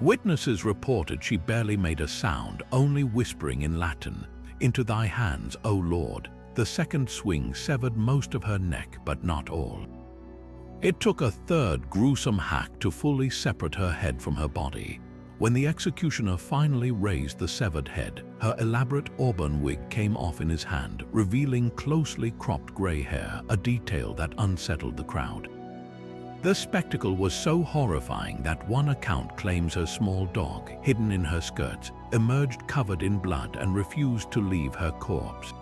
Witnesses reported she barely made a sound, only whispering in Latin, "Into thy hands, O Lord." The second swing severed most of her neck, but not all. It took a third gruesome hack to fully separate her head from her body. When the executioner finally raised the severed head, her elaborate auburn wig came off in his hand, revealing closely cropped gray hair, a detail that unsettled the crowd. The spectacle was so horrifying that one account claims her small dog, hidden in her skirts, emerged covered in blood and refused to leave her corpse.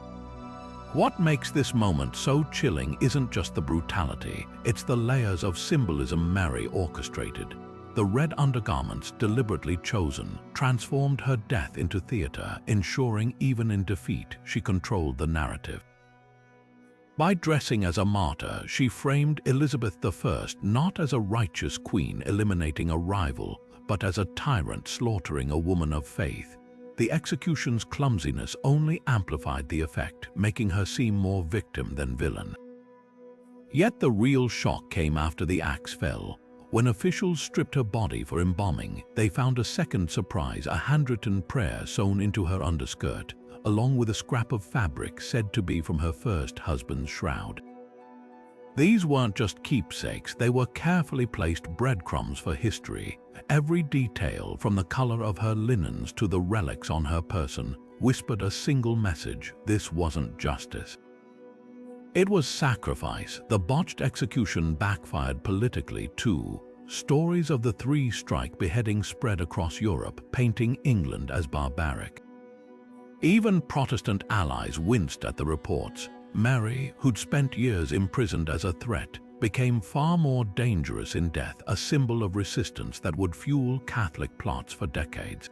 What makes this moment so chilling isn't just the brutality, it's the layers of symbolism Mary orchestrated. The red undergarments, deliberately chosen, transformed her death into theater, ensuring even in defeat she controlled the narrative. By dressing as a martyr, she framed Elizabeth I not as a righteous queen eliminating a rival, but as a tyrant slaughtering a woman of faith. The execution's clumsiness only amplified the effect, making her seem more victim than villain. Yet the real shock came after the axe fell. When officials stripped her body for embalming, they found a second surprise, a handwritten prayer sewn into her underskirt, along with a scrap of fabric said to be from her first husband's shroud. These weren't just keepsakes, they were carefully placed breadcrumbs for history. Every detail, from the color of her linens to the relics on her person, whispered a single message: this wasn't justice. It was sacrifice. The botched execution backfired politically too. Stories of the three-strike beheading spread across Europe, painting England as barbaric. Even Protestant allies winced at the reports. Mary, who'd spent years imprisoned as a threat, became far more dangerous in death, a symbol of resistance that would fuel Catholic plots for decades.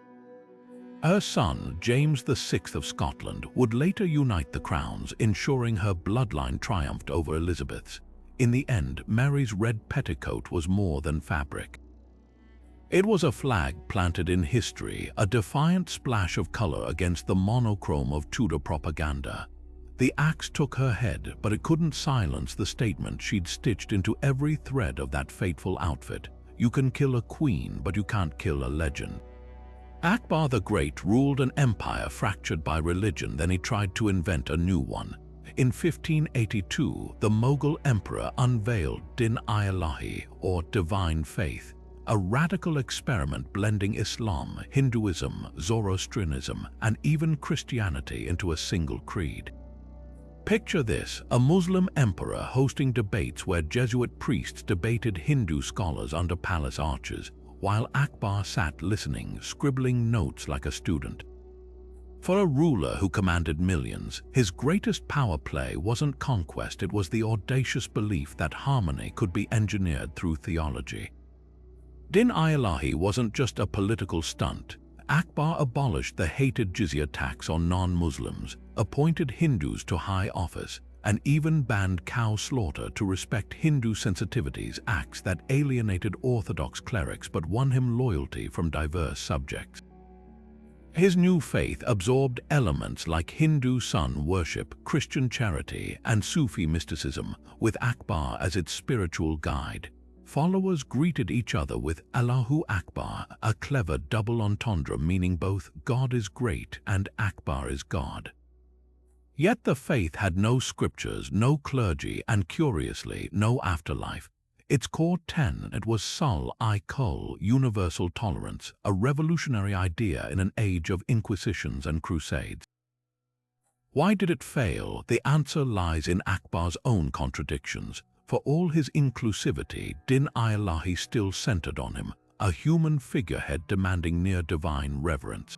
Her son, James VI of Scotland, would later unite the crowns, ensuring her bloodline triumphed over Elizabeth's. In the end, Mary's red petticoat was more than fabric. It was a flag planted in history, a defiant splash of color against the monochrome of Tudor propaganda. The axe took her head, but it couldn't silence the statement she'd stitched into every thread of that fateful outfit. You can kill a queen, but you can't kill a legend. Akbar the Great ruled an empire fractured by religion, then he tried to invent a new one. In 1582, the Mughal emperor unveiled Din-i-Ilahi, or divine faith, a radical experiment blending Islam, Hinduism, Zoroastrianism, and even Christianity into a single creed. Picture this: a Muslim emperor hosting debates where Jesuit priests debated Hindu scholars under palace arches, while Akbar sat listening, scribbling notes like a student. For a ruler who commanded millions, his greatest power play wasn't conquest, it was the audacious belief that harmony could be engineered through theology. Din-i-Ilahi wasn't just a political stunt. Akbar abolished the hated jizya tax on non-Muslims, appointed Hindus to high office, and even banned cow slaughter to respect Hindu sensitivities, acts that alienated orthodox clerics but won him loyalty from diverse subjects. His new faith absorbed elements like Hindu sun worship, Christian charity, and Sufi mysticism, with Akbar as its spiritual guide. Followers greeted each other with Allahu Akbar, a clever double entendre meaning both God is great and Akbar is God. Yet the faith had no scriptures, no clergy, and curiously, no afterlife. Its core tenet was sul-i-kul, universal tolerance, a revolutionary idea in an age of inquisitions and crusades. Why did it fail? The answer lies in Akbar's own contradictions. For all his inclusivity, Din-i-Ilahi still centered on him, a human figurehead demanding near-divine reverence.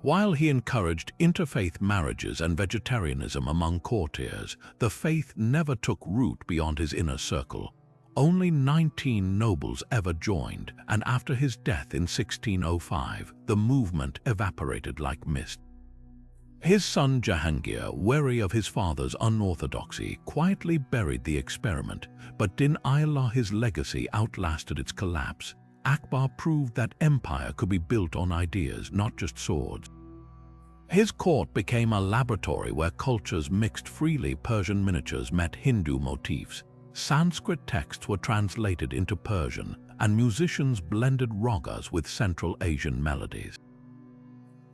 While he encouraged interfaith marriages and vegetarianism among courtiers, the faith never took root beyond his inner circle. Only 19 nobles ever joined, and after his death in 1605, the movement evaporated like mist. His son Jahangir, wary of his father's unorthodoxy, quietly buried the experiment, but Din-i-Ilahi's legacy outlasted its collapse. Akbar proved that empire could be built on ideas, not just swords. His court became a laboratory where cultures mixed freely. Persian miniatures met Hindu motifs. Sanskrit texts were translated into Persian, and musicians blended ragas with Central Asian melodies.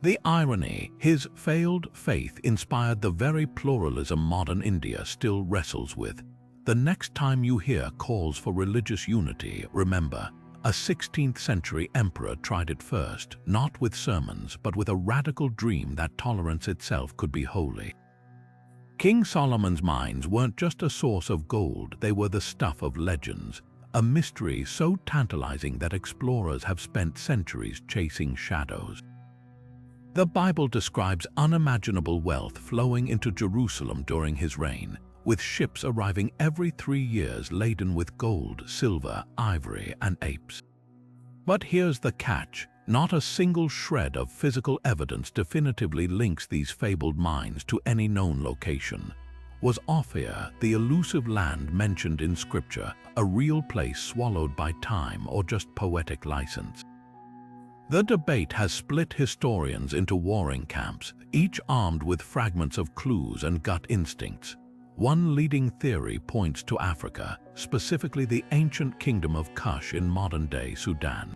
The irony, his failed faith inspired the very pluralism modern India still wrestles with. The next time you hear calls for religious unity, remember, a 16th-century emperor tried it first, not with sermons, but with a radical dream that tolerance itself could be holy. King Solomon's mines weren't just a source of gold, they were the stuff of legends, a mystery so tantalizing that explorers have spent centuries chasing shadows. The Bible describes unimaginable wealth flowing into Jerusalem during his reign, with ships arriving every 3 years laden with gold, silver, ivory, and apes. But here's the catch. Not a single shred of physical evidence definitively links these fabled mines to any known location. Was Ophir, the elusive land mentioned in Scripture, a real place swallowed by time or just poetic license? The debate has split historians into warring camps, each armed with fragments of clues and gut instincts. One leading theory points to Africa, specifically the ancient kingdom of Kush in modern-day Sudan.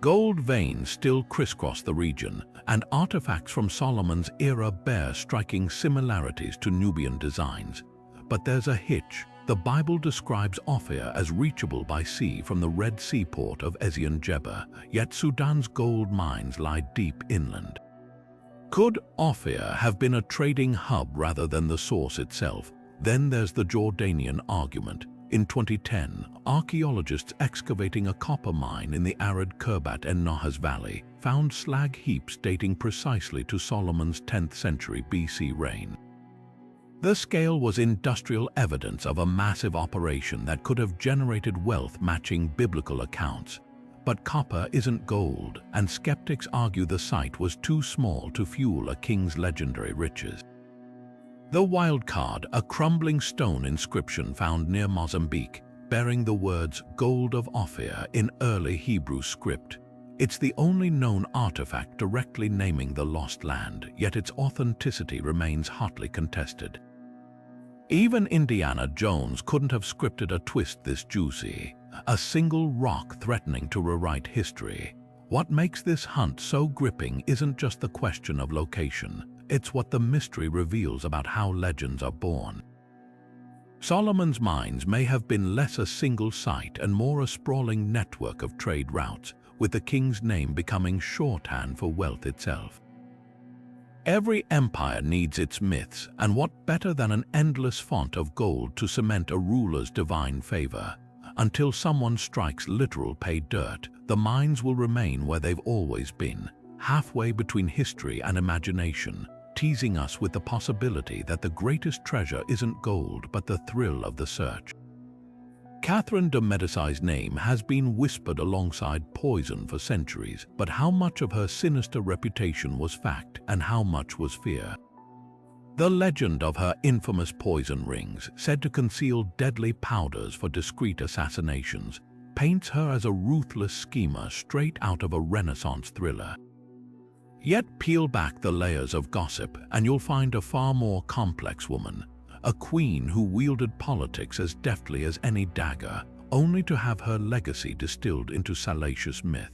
Gold veins still crisscross the region, and artifacts from Solomon's era bear striking similarities to Nubian designs. But there's a hitch. The Bible describes Ophir as reachable by sea from the Red Sea port of Ezion-Geber, yet Sudan's gold mines lie deep inland. Could Ophir have been a trading hub rather than the source itself? Then there's the Jordanian argument. In 2010, archaeologists excavating a copper mine in the arid Khurbat en Nahas Valley found slag heaps dating precisely to Solomon's 10th century BC reign. The scale was industrial evidence of a massive operation that could have generated wealth matching biblical accounts. But copper isn't gold, and skeptics argue the site was too small to fuel a king's legendary riches. The wild card, a crumbling stone inscription found near Mozambique, bearing the words "Gold of Ophir" in early Hebrew script. It's the only known artifact directly naming the lost land, yet its authenticity remains hotly contested. Even Indiana Jones couldn't have scripted a twist this juicy, a single rock threatening to rewrite history. What makes this hunt so gripping isn't just the question of location, it's what the mystery reveals about how legends are born. Solomon's mines may have been less a single site and more a sprawling network of trade routes, with the king's name becoming shorthand for wealth itself. Every empire needs its myths, and what better than an endless font of gold to cement a ruler's divine favor? Until someone strikes literal pay dirt, the mines will remain where they've always been, halfway between history and imagination, teasing us with the possibility that the greatest treasure isn't gold but the thrill of the search. Catherine de Médicis' name has been whispered alongside poison for centuries, but how much of her sinister reputation was fact and how much was fear? The legend of her infamous poison rings, said to conceal deadly powders for discreet assassinations, paints her as a ruthless schemer straight out of a Renaissance thriller. Yet peel back the layers of gossip and you'll find a far more complex woman, a queen who wielded politics as deftly as any dagger, only to have her legacy distilled into salacious myth.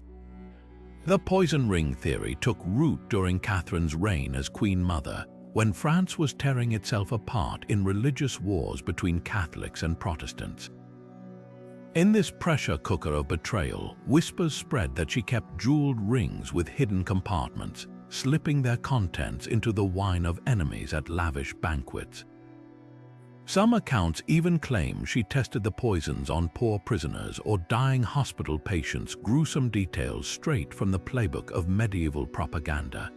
The poison ring theory took root during Catherine's reign as Queen Mother, when France was tearing itself apart in religious wars between Catholics and Protestants. In this pressure cooker of betrayal, whispers spread that she kept jeweled rings with hidden compartments, slipping their contents into the wine of enemies at lavish banquets. Some accounts even claim she tested the poisons on poor prisoners or dying hospital patients, gruesome details straight from the playbook of medieval propaganda.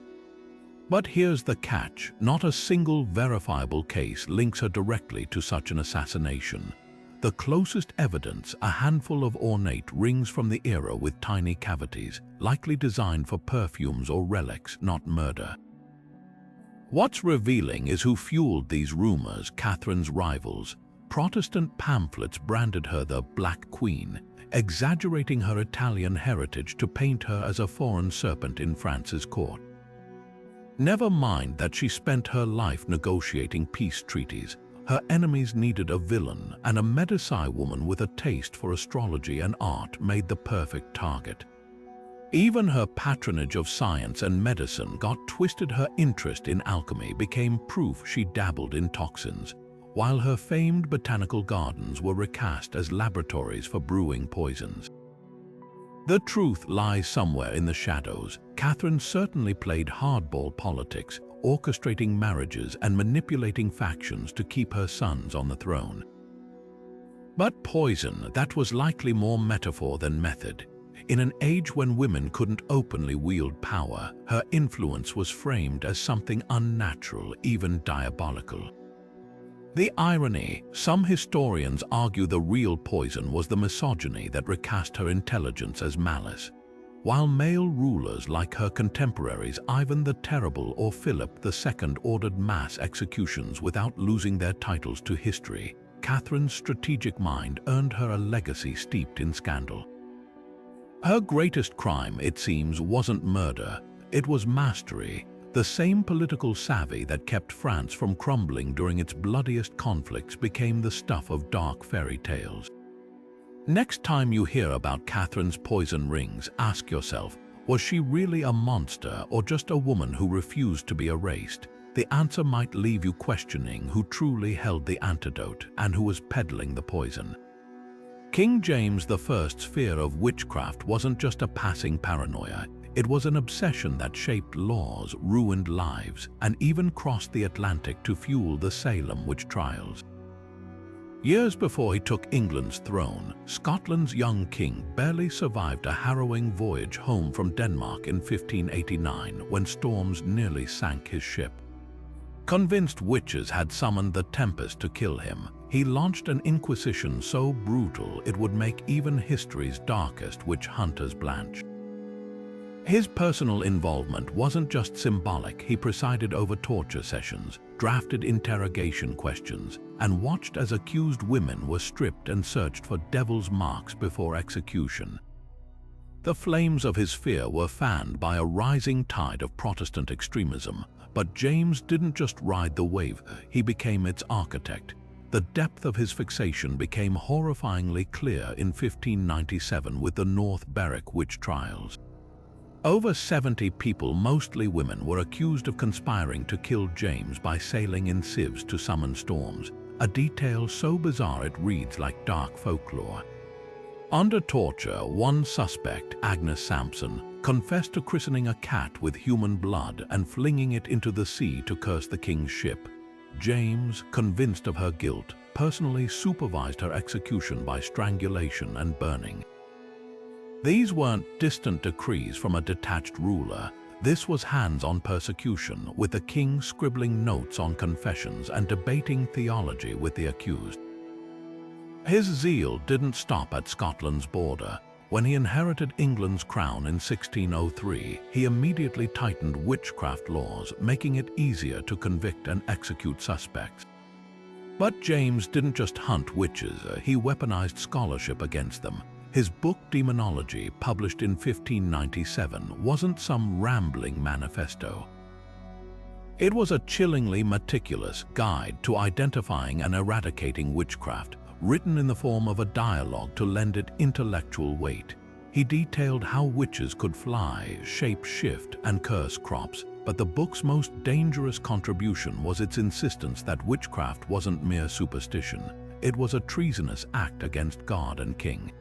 But here's the catch: not a single verifiable case links her directly to such an assassination. The closest evidence, a handful of ornate rings from the era with tiny cavities, likely designed for perfumes or relics, not murder. What's revealing is who fueled these rumors: Catherine's rivals. Protestant pamphlets branded her the Black Queen, exaggerating her Italian heritage to paint her as a foreign serpent in France's court. Never mind that she spent her life negotiating peace treaties. Her enemies needed a villain, and a Médicis woman with a taste for astrology and art made the perfect target. Even her patronage of science and medicine got twisted. Her interest in alchemy became proof she dabbled in toxins, while her famed botanical gardens were recast as laboratories for brewing poisons. The truth lies somewhere in the shadows. Catherine certainly played hardball politics, orchestrating marriages and manipulating factions to keep her sons on the throne. But poison, that was likely more metaphor than method. In an age when women couldn't openly wield power, her influence was framed as something unnatural, even diabolical. The irony: some historians argue the real poison was the misogyny that recast her intelligence as malice. While male rulers like her contemporaries Ivan the Terrible or Philip II ordered mass executions without losing their titles to history, Catherine's strategic mind earned her a legacy steeped in scandal. Her greatest crime, it seems, wasn't murder, it was mastery. The same political savvy that kept France from crumbling during its bloodiest conflicts became the stuff of dark fairy tales. Next time you hear about Catherine's poison rings, ask yourself, was she really a monster or just a woman who refused to be erased? The answer might leave you questioning who truly held the antidote and who was peddling the poison. King James I's fear of witchcraft wasn't just a passing paranoia. It was an obsession that shaped laws, ruined lives, and even crossed the Atlantic to fuel the Salem witch trials. Years before he took England's throne, Scotland's young king barely survived a harrowing voyage home from Denmark in 1589 when storms nearly sank his ship. Convinced witches had summoned the tempest to kill him, he launched an inquisition so brutal it would make even history's darkest witch hunters blanch. His personal involvement wasn't just symbolic. He presided over torture sessions, drafted interrogation questions, and watched as accused women were stripped and searched for devil's marks before execution. The flames of his fear were fanned by a rising tide of Protestant extremism, but James didn't just ride the wave, he became its architect. The depth of his fixation became horrifyingly clear in 1597 with the North Berwick witch trials. Over 70 people, mostly women, were accused of conspiring to kill James by sailing in sieves to summon storms, a detail so bizarre it reads like dark folklore. Under torture, one suspect, Agnes Sampson, confessed to christening a cat with human blood and flinging it into the sea to curse the king's ship. James, convinced of her guilt, personally supervised her execution by strangulation and burning. These weren't distant decrees from a detached ruler. This was hands-on persecution, with the king scribbling notes on confessions and debating theology with the accused. His zeal didn't stop at Scotland's border. When he inherited England's crown in 1603, he immediately tightened witchcraft laws, making it easier to convict and execute suspects. But James didn't just hunt witches, he weaponized scholarship against them. His book Demonology, published in 1597, wasn't some rambling manifesto. It was a chillingly meticulous guide to identifying and eradicating witchcraft, written in the form of a dialogue to lend it intellectual weight. He detailed how witches could fly, shape-shift, and curse crops, but the book's most dangerous contribution was its insistence that witchcraft wasn't mere superstition. It was a treasonous act against God and king.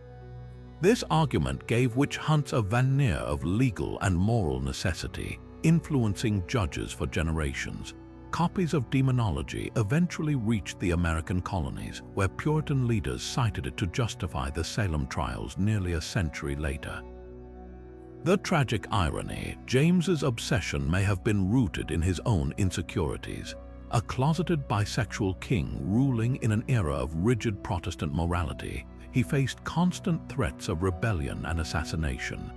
This argument gave witch hunts a veneer of legal and moral necessity, influencing judges for generations. Copies of Demonology eventually reached the American colonies, where Puritan leaders cited it to justify the Salem trials nearly a century later. The tragic irony: James's obsession may have been rooted in his own insecurities. A closeted bisexual king ruling in an era of rigid Protestant morality, he faced constant threats of rebellion and assassination.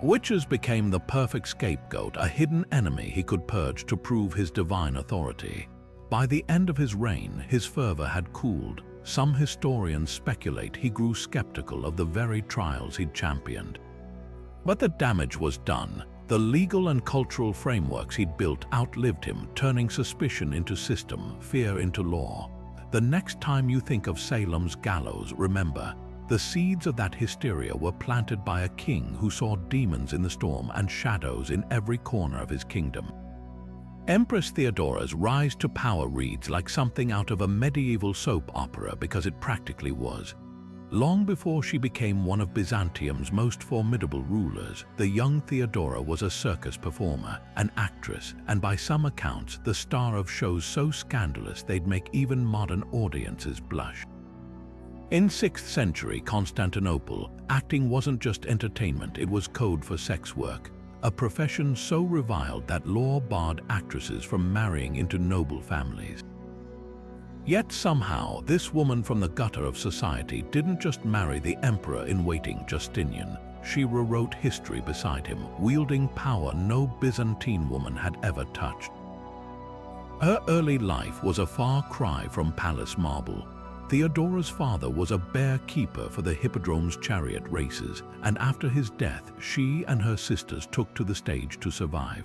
Witches became the perfect scapegoat, a hidden enemy he could purge to prove his divine authority. By the end of his reign, his fervor had cooled. Some historians speculate he grew skeptical of the very trials he'd championed. But the damage was done. The legal and cultural frameworks he'd built outlived him, turning suspicion into system, fear into law. The next time you think of Salem's gallows, remember, the seeds of that hysteria were planted by a king who saw demons in the storm and shadows in every corner of his kingdom. Empress Theodora's rise to power reads like something out of a medieval soap opera because it practically was. Long before she became one of Byzantium's most formidable rulers, the young Theodora was a circus performer, an actress, and by some accounts, the star of shows so scandalous they'd make even modern audiences blush. In 6th century Constantinople, acting wasn't just entertainment, it was code for sex work, a profession so reviled that law barred actresses from marrying into noble families. Yet somehow, this woman from the gutter of society didn't just marry the emperor-in-waiting Justinian. She rewrote history beside him, wielding power no Byzantine woman had ever touched. Her early life was a far cry from palace marble. Theodora's father was a bear keeper for the Hippodrome's chariot races, and after his death, she and her sisters took to the stage to survive.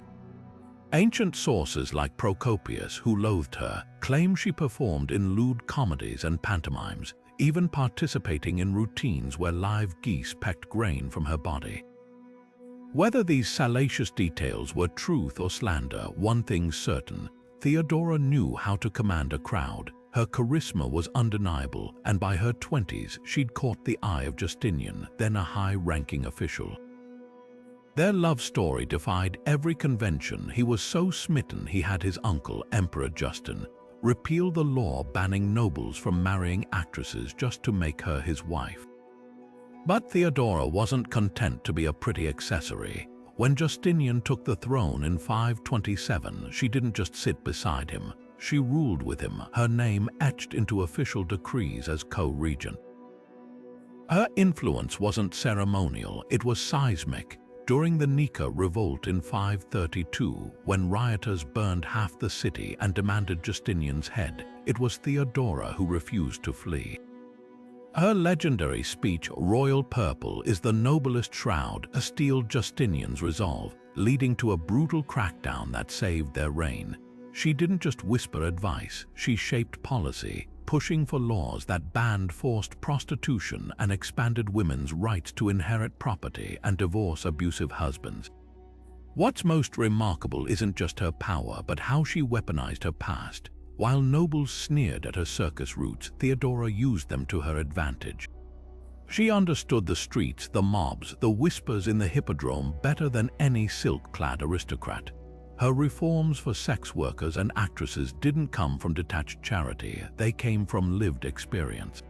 Ancient sources like Procopius, who loathed her, claim she performed in lewd comedies and pantomimes, even participating in routines where live geese pecked grain from her body. Whether these salacious details were truth or slander, one thing's certain: Theodora knew how to command a crowd. Her charisma was undeniable, and by her 20s she'd caught the eye of Justinian, then a high-ranking official. Their love story defied every convention. He was so smitten he had his uncle, Emperor Justin, repeal the law banning nobles from marrying actresses just to make her his wife. But Theodora wasn't content to be a pretty accessory. When Justinian took the throne in 527, she didn't just sit beside him. She ruled with him, her name etched into official decrees as co-regent. Her influence wasn't ceremonial, it was seismic. During the Nika revolt in 532, when rioters burned half the city and demanded Justinian's head, it was Theodora who refused to flee. Her legendary speech, "Royal Purple is the noblest shroud," steeled Justinian's resolve, leading to a brutal crackdown that saved their reign. She didn't just whisper advice, she shaped policy, pushing for laws that banned forced prostitution and expanded women's rights to inherit property and divorce abusive husbands. What's most remarkable isn't just her power, but how she weaponized her past. While nobles sneered at her circus roots, Theodora used them to her advantage. She understood the streets, the mobs, the whispers in the Hippodrome better than any silk-clad aristocrat. Her reforms for sex workers and actresses didn't come from detached charity, they came from lived experience.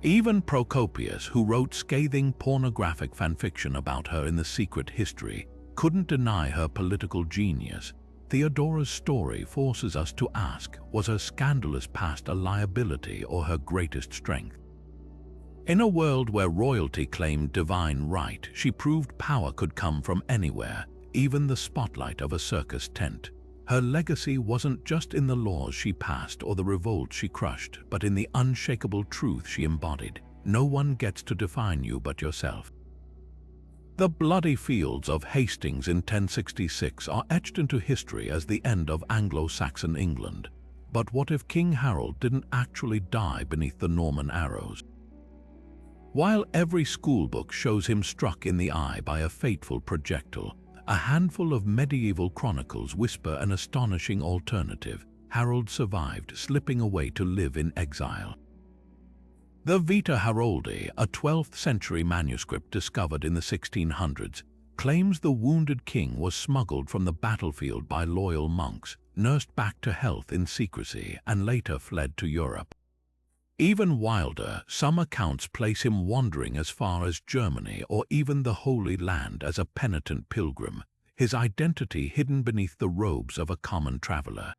Even Procopius, who wrote scathing pornographic fanfiction about her in The Secret History, couldn't deny her political genius. Theodora's story forces us to ask, was her scandalous past a liability or her greatest strength? In a world where royalty claimed divine right, she proved power could come from anywhere, even the spotlight of a circus tent. Her legacy wasn't just in the laws she passed or the revolt she crushed, but in the unshakable truth she embodied. No one gets to define you but yourself. The bloody fields of Hastings in 1066 are etched into history as the end of Anglo-Saxon England. But what if King Harold didn't actually die beneath the Norman arrows? While every schoolbook shows him struck in the eye by a fateful projectile, a handful of medieval chronicles whisper an astonishing alternative. Harold survived, slipping away to live in exile. The Vita Haroldi, a 12th century manuscript discovered in the 1600s, claims the wounded king was smuggled from the battlefield by loyal monks, nursed back to health in secrecy, and later fled to Europe. Even wilder, some accounts place him wandering as far as Germany or even the Holy Land as a penitent pilgrim, his identity hidden beneath the robes of a common traveler.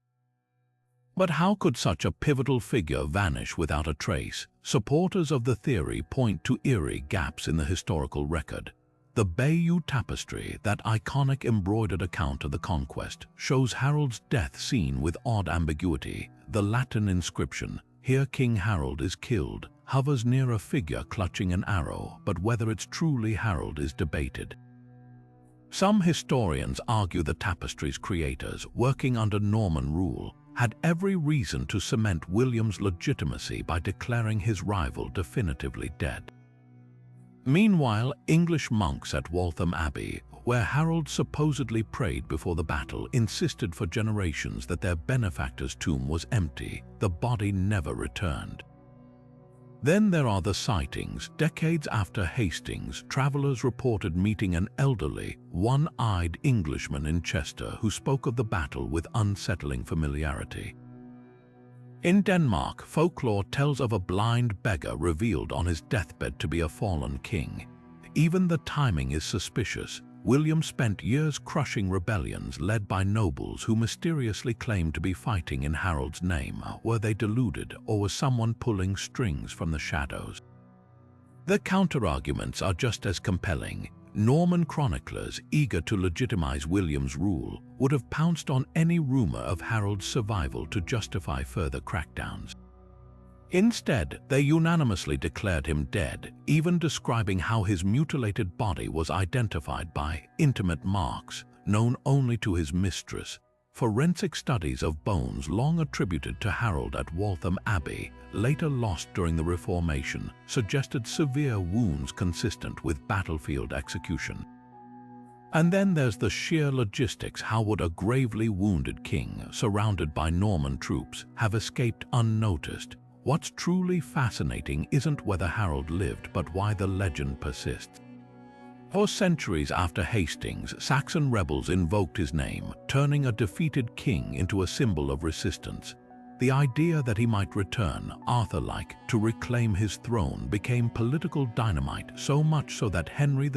But how could such a pivotal figure vanish without a trace? Supporters of the theory point to eerie gaps in the historical record. The Bayeux Tapestry, that iconic embroidered account of the conquest, shows Harold's death seen with odd ambiguity. The Latin inscription, "Here King Harold is killed," hovers near a figure clutching an arrow, but whether it's truly Harold is debated. Some historians argue the tapestry's creators, working under Norman rule, had every reason to cement William's legitimacy by declaring his rival definitively dead. Meanwhile, English monks at Waltham Abbey, where Harold supposedly prayed before the battle, insisted for generations that their benefactor's tomb was empty, the body never returned. Then there are the sightings. Decades after Hastings, travelers reported meeting an elderly, one-eyed Englishman in Chester who spoke of the battle with unsettling familiarity. In Denmark, folklore tells of a blind beggar revealed on his deathbed to be a fallen king. Even the timing is suspicious. William spent years crushing rebellions led by nobles who mysteriously claimed to be fighting in Harold's name. Were they deluded, or was someone pulling strings from the shadows? The counterarguments are just as compelling. Norman chroniclers, eager to legitimize William's rule, would have pounced on any rumor of Harold's survival to justify further crackdowns. Instead, they unanimously declared him dead, even describing how his mutilated body was identified by intimate marks, known only to his mistress. Forensic studies of bones long attributed to Harold at Waltham Abbey, later lost during the Reformation, suggested severe wounds consistent with battlefield execution. And then there's the sheer logistics. How would a gravely wounded king, surrounded by Norman troops, have escaped unnoticed? What's truly fascinating isn't whether Harold lived, but why the legend persists. For centuries after Hastings, Saxon rebels invoked his name, turning a defeated king into a symbol of resistance. The idea that he might return, Arthur-like, to reclaim his throne became political dynamite, so much so that Henry II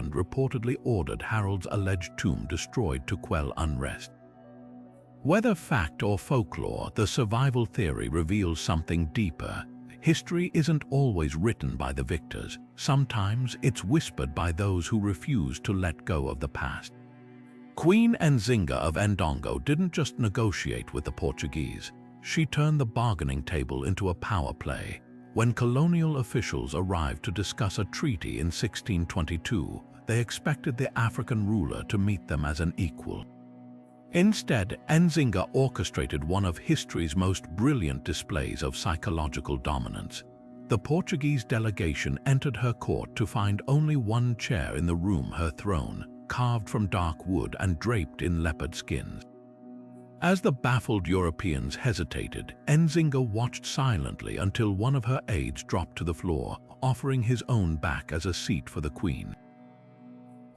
reportedly ordered Harold's alleged tomb destroyed to quell unrest. Whether fact or folklore, the survival theory reveals something deeper. History isn't always written by the victors. Sometimes it's whispered by those who refuse to let go of the past. Queen Nzinga of Ndongo didn't just negotiate with the Portuguese. She turned the bargaining table into a power play. When colonial officials arrived to discuss a treaty in 1622, they expected the African ruler to meet them as an equal. Instead, Nzinga orchestrated one of history's most brilliant displays of psychological dominance. The Portuguese delegation entered her court to find only one chair in the room, her throne, carved from dark wood and draped in leopard skins. As the baffled Europeans hesitated, Nzinga watched silently until one of her aides dropped to the floor, offering his own back as a seat for the queen.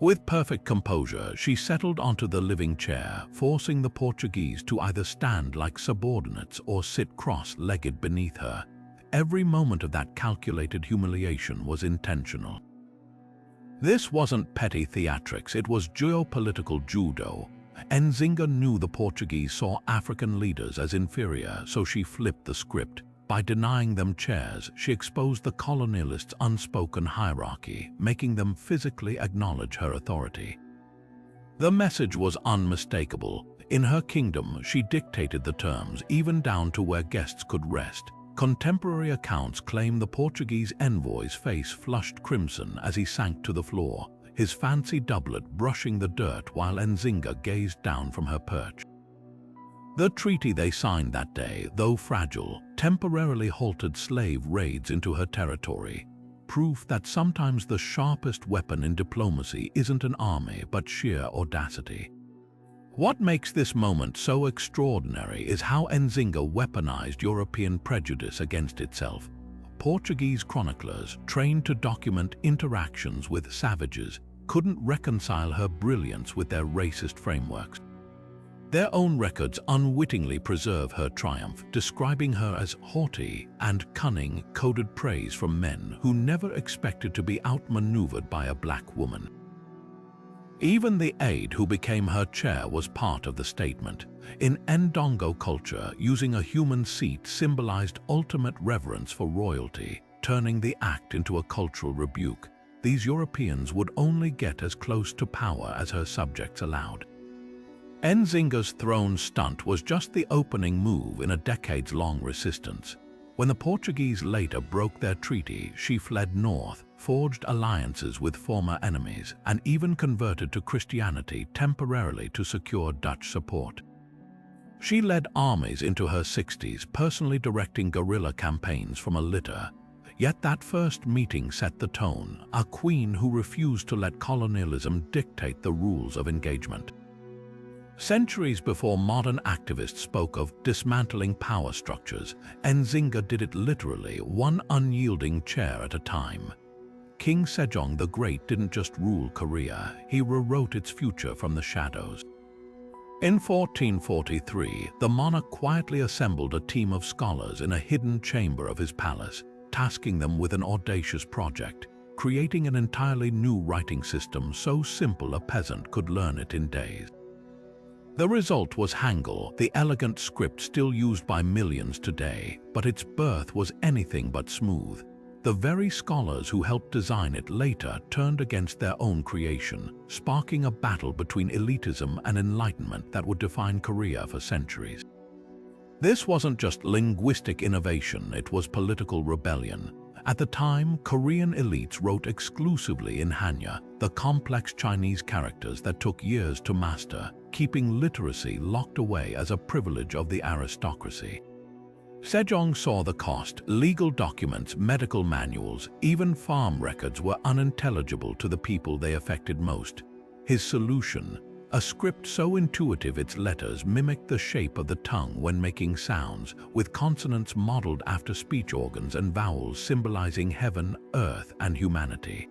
With perfect composure, she settled onto the living chair, forcing the Portuguese to either stand like subordinates or sit cross-legged beneath her. Every moment of that calculated humiliation was intentional. This wasn't petty theatrics, it was geopolitical judo. Nzinga knew the Portuguese saw African leaders as inferior, so she flipped the script. By denying them chairs, she exposed the colonialists' unspoken hierarchy, making them physically acknowledge her authority. The message was unmistakable. In her kingdom, she dictated the terms, even down to where guests could rest. Contemporary accounts claim the Portuguese envoy's face flushed crimson as he sank to the floor, his fancy doublet brushing the dirt while Nzinga gazed down from her perch. The treaty they signed that day, though fragile, temporarily halted slave raids into her territory, proof that sometimes the sharpest weapon in diplomacy isn't an army but sheer audacity. What makes this moment so extraordinary is how Nzinga weaponized European prejudice against itself. Portuguese chroniclers, trained to document interactions with savages, couldn't reconcile her brilliance with their racist frameworks. Their own records unwittingly preserve her triumph, describing her as haughty and cunning, coded praise from men who never expected to be outmaneuvered by a black woman. Even the aide who became her chair was part of the statement. In Ndongo culture, using a human seat symbolized ultimate reverence for royalty, turning the act into a cultural rebuke. These Europeans would only get as close to power as her subjects allowed. Nzinga's throne stunt was just the opening move in a decades-long resistance. When the Portuguese later broke their treaty, she fled north, forged alliances with former enemies, and even converted to Christianity temporarily to secure Dutch support. She led armies into her 60s, personally directing guerrilla campaigns from a litter. Yet that first meeting set the tone, a queen who refused to let colonialism dictate the rules of engagement. Centuries before modern activists spoke of dismantling power structures, Nzinga did it literally, one unyielding chair at a time. King Sejong the Great didn't just rule Korea, he rewrote its future from the shadows. In 1443, the monarch quietly assembled a team of scholars in a hidden chamber of his palace, tasking them with an audacious project, creating an entirely new writing system so simple a peasant could learn it in days. The result was Hangul, the elegant script still used by millions today, but its birth was anything but smooth. The very scholars who helped design it later turned against their own creation, sparking a battle between elitism and enlightenment that would define Korea for centuries. This wasn't just linguistic innovation, it was political rebellion. At the time, Korean elites wrote exclusively in Hanja, the complex Chinese characters that took years to master, keeping literacy locked away as a privilege of the aristocracy. Sejong saw the cost. Legal documents, medical manuals, even farm records were unintelligible to the people they affected most. His solution, a script so intuitive its letters mimicked the shape of the tongue when making sounds, with consonants modeled after speech organs and vowels symbolizing heaven, earth, and humanity.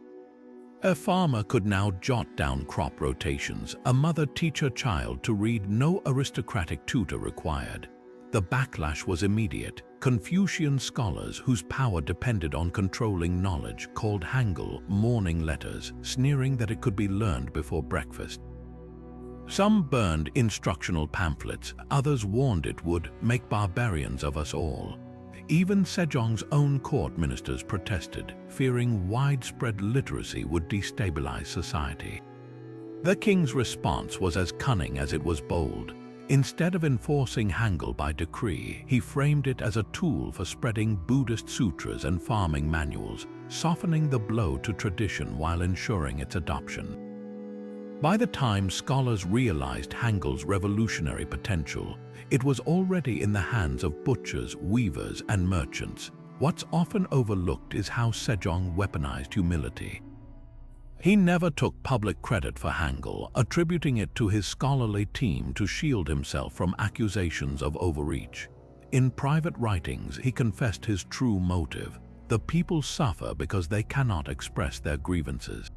A farmer could now jot down crop rotations, a mother teach her child to read, no aristocratic tutor required. The backlash was immediate. Confucian scholars whose power depended on controlling knowledge called Hangul morning letters, sneering that it could be learned before breakfast. Some burned instructional pamphlets, others warned it would make barbarians of us all. Even Sejong's own court ministers protested, fearing widespread literacy would destabilize society. The king's response was as cunning as it was bold. Instead of enforcing Hangul by decree, he framed it as a tool for spreading Buddhist sutras and farming manuals, softening the blow to tradition while ensuring its adoption. By the time scholars realized Hangul's revolutionary potential, it was already in the hands of butchers, weavers, and merchants. What's often overlooked is how Sejong weaponized humility. He never took public credit for Hangul, attributing it to his scholarly team to shield himself from accusations of overreach. In private writings, he confessed his true motive: the people suffer because they cannot express their grievances.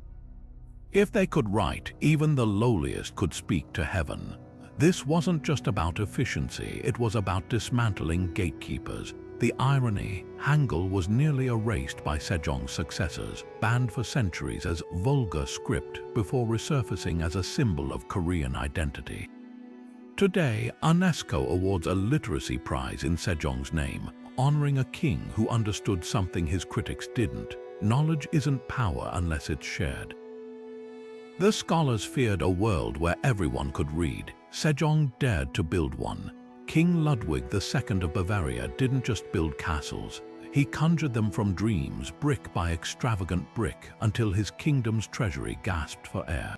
If they could write, even the lowliest could speak to heaven. This wasn't just about efficiency, it was about dismantling gatekeepers. The irony, Hangul was nearly erased by Sejong's successors, banned for centuries as vulgar script before resurfacing as a symbol of Korean identity. Today, UNESCO awards a literacy prize in Sejong's name, honoring a king who understood something his critics didn't. Knowledge isn't power unless it's shared. The scholars feared a world where everyone could read. Sejong dared to build one. King Ludwig II of Bavaria didn't just build castles. He conjured them from dreams, brick by extravagant brick, until his kingdom's treasury gasped for air.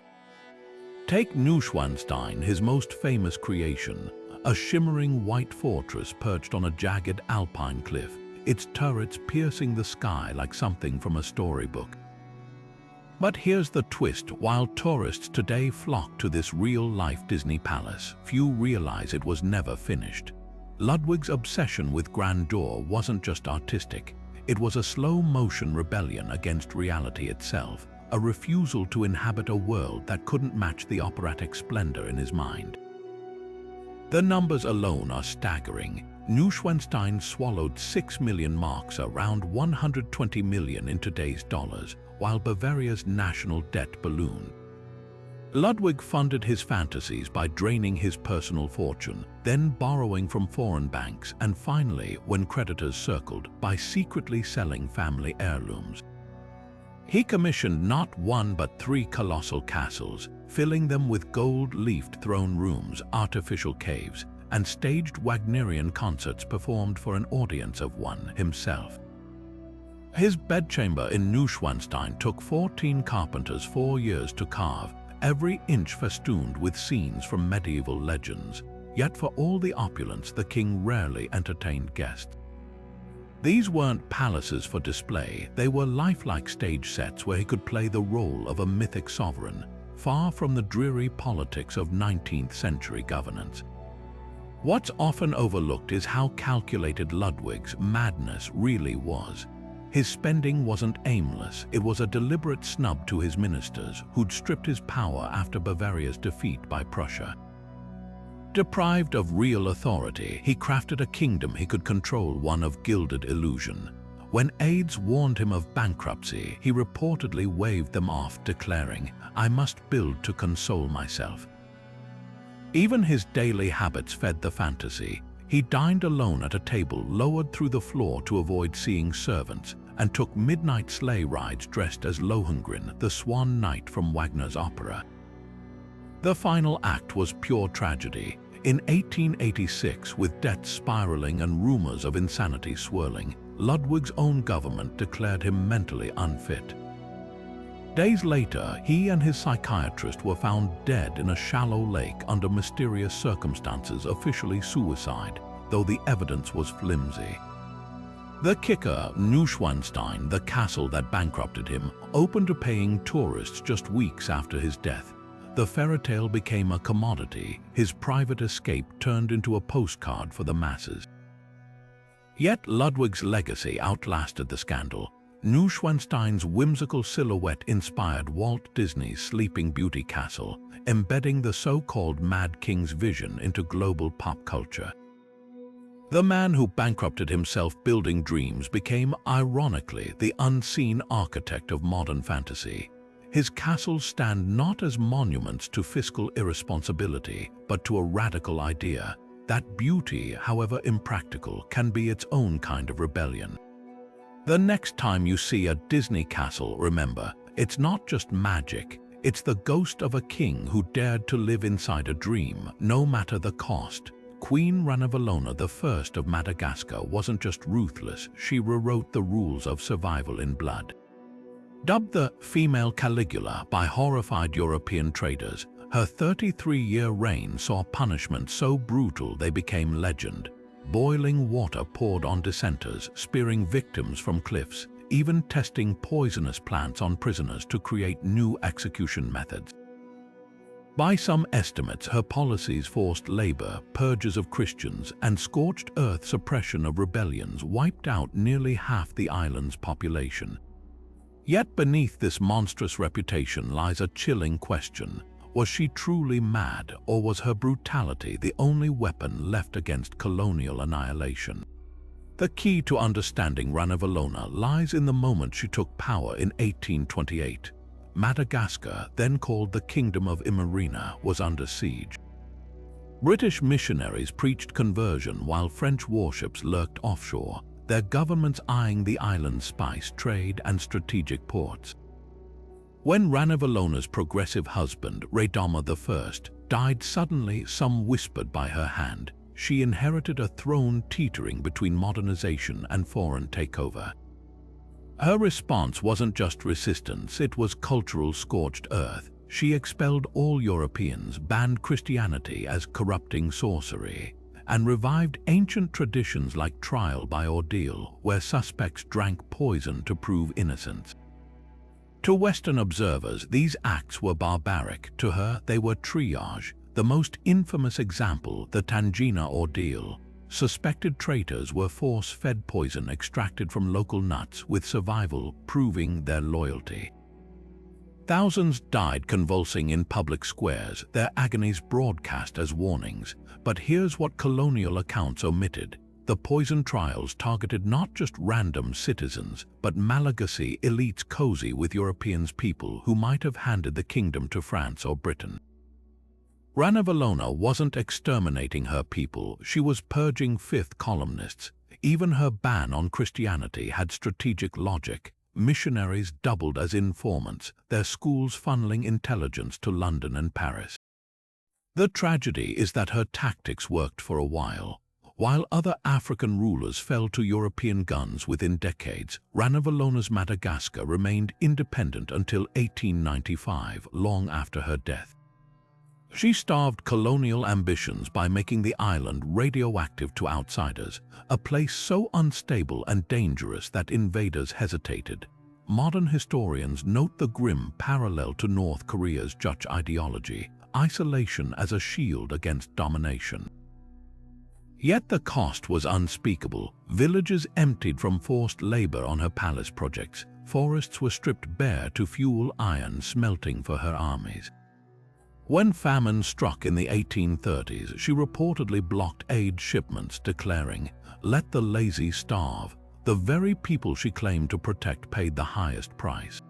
Take Neuschwanstein, his most famous creation, a shimmering white fortress perched on a jagged alpine cliff, its turrets piercing the sky like something from a storybook. But here's the twist: while tourists today flock to this real-life Disney palace, few realize it was never finished. Ludwig's obsession with grandeur wasn't just artistic. It was a slow-motion rebellion against reality itself, a refusal to inhabit a world that couldn't match the operatic splendor in his mind. The numbers alone are staggering. Neuschwanstein swallowed 6 million marks, around 120 million in today's dollars, while Bavaria's national debt ballooned. Ludwig funded his fantasies by draining his personal fortune, then borrowing from foreign banks, and finally, when creditors circled, by secretly selling family heirlooms. He commissioned not one but 3 colossal castles, filling them with gold-leafed throne rooms, artificial caves, and staged Wagnerian concerts performed for an audience of one, himself. His bedchamber in Neuschwanstein took 14 carpenters 4 years to carve, every inch festooned with scenes from medieval legends. Yet for all the opulence, the king rarely entertained guests. These weren't palaces for display, they were lifelike stage sets where he could play the role of a mythic sovereign, far from the dreary politics of 19th century governance. What's often overlooked is how calculated Ludwig's madness really was. His spending wasn't aimless, it was a deliberate snub to his ministers, who'd stripped his power after Bavaria's defeat by Prussia. Deprived of real authority, he crafted a kingdom he could control, one of gilded illusion. When aides warned him of bankruptcy, he reportedly waved them off, declaring, "I must build to console myself." Even his daily habits fed the fantasy. He dined alone at a table lowered through the floor to avoid seeing servants, and took midnight sleigh rides dressed as Lohengrin, the swan knight from Wagner's opera. The final act was pure tragedy. In 1886, with debts spiraling and rumors of insanity swirling, Ludwig's own government declared him mentally unfit. Days later, he and his psychiatrist were found dead in a shallow lake under mysterious circumstances, officially suicide, though the evidence was flimsy. The kicker, Neuschwanstein, the castle that bankrupted him, opened to paying tourists just weeks after his death. The fairy tale became a commodity, his private escape turned into a postcard for the masses. Yet Ludwig's legacy outlasted the scandal. Neuschwanstein's whimsical silhouette inspired Walt Disney's Sleeping Beauty castle, embedding the so-called Mad King's vision into global pop culture. The man who bankrupted himself building dreams became, ironically, the unseen architect of modern fantasy. His castles stand not as monuments to fiscal irresponsibility, but to a radical idea that beauty, however impractical, can be its own kind of rebellion. The next time you see a Disney castle, remember, it's not just magic, it's the ghost of a king who dared to live inside a dream, no matter the cost. Queen Ranavalona I of Madagascar wasn't just ruthless, she rewrote the rules of survival in blood. Dubbed the female Caligula by horrified European traders, her 33-year reign saw punishment so brutal they became legend. Boiling water poured on dissenters, spearing victims from cliffs, even testing poisonous plants on prisoners to create new execution methods. By some estimates, her policies forced labor, purges of Christians, and scorched earth suppression of rebellions wiped out nearly half the island's population. Yet beneath this monstrous reputation lies a chilling question. Was she truly mad, or was her brutality the only weapon left against colonial annihilation? The key to understanding Ranavalona lies in the moment she took power in 1828. Madagascar, then called the Kingdom of Imerina, was under siege. British missionaries preached conversion while French warships lurked offshore, their governments eyeing the island's spice trade and strategic ports. When Ranavalona's progressive husband, Radama I, died suddenly, some whispered by her hand, she inherited a throne teetering between modernization and foreign takeover. Her response wasn't just resistance, it was cultural scorched earth. She expelled all Europeans, banned Christianity as corrupting sorcery, and revived ancient traditions like trial by ordeal, where suspects drank poison to prove innocence. To Western observers, these acts were barbaric. To her, they were triage. The most infamous example, the Tangina ordeal. Suspected traitors were force-fed poison extracted from local nuts, with survival proving their loyalty. Thousands died convulsing in public squares, their agonies broadcast as warnings. But here's what colonial accounts omitted. The poison trials targeted not just random citizens, but Malagasy elites cozy with Europeans, people who might have handed the kingdom to France or Britain. Ranavalona wasn't exterminating her people, she was purging fifth columnists. Even her ban on Christianity had strategic logic. Missionaries doubled as informants, their schools funneling intelligence to London and Paris. The tragedy is that her tactics worked for a while. While other African rulers fell to European guns within decades, Ranavalona's Madagascar remained independent until 1895, long after her death. She starved colonial ambitions by making the island radioactive to outsiders, a place so unstable and dangerous that invaders hesitated. Modern historians note the grim parallel to North Korea's Juche ideology, isolation as a shield against domination. Yet the cost was unspeakable. Villages emptied from forced labor on her palace projects. Forests were stripped bare to fuel iron smelting for her armies. When famine struck in the 1830s, she reportedly blocked aid shipments, declaring, "Let the lazy starve." The very people she claimed to protect paid the highest price.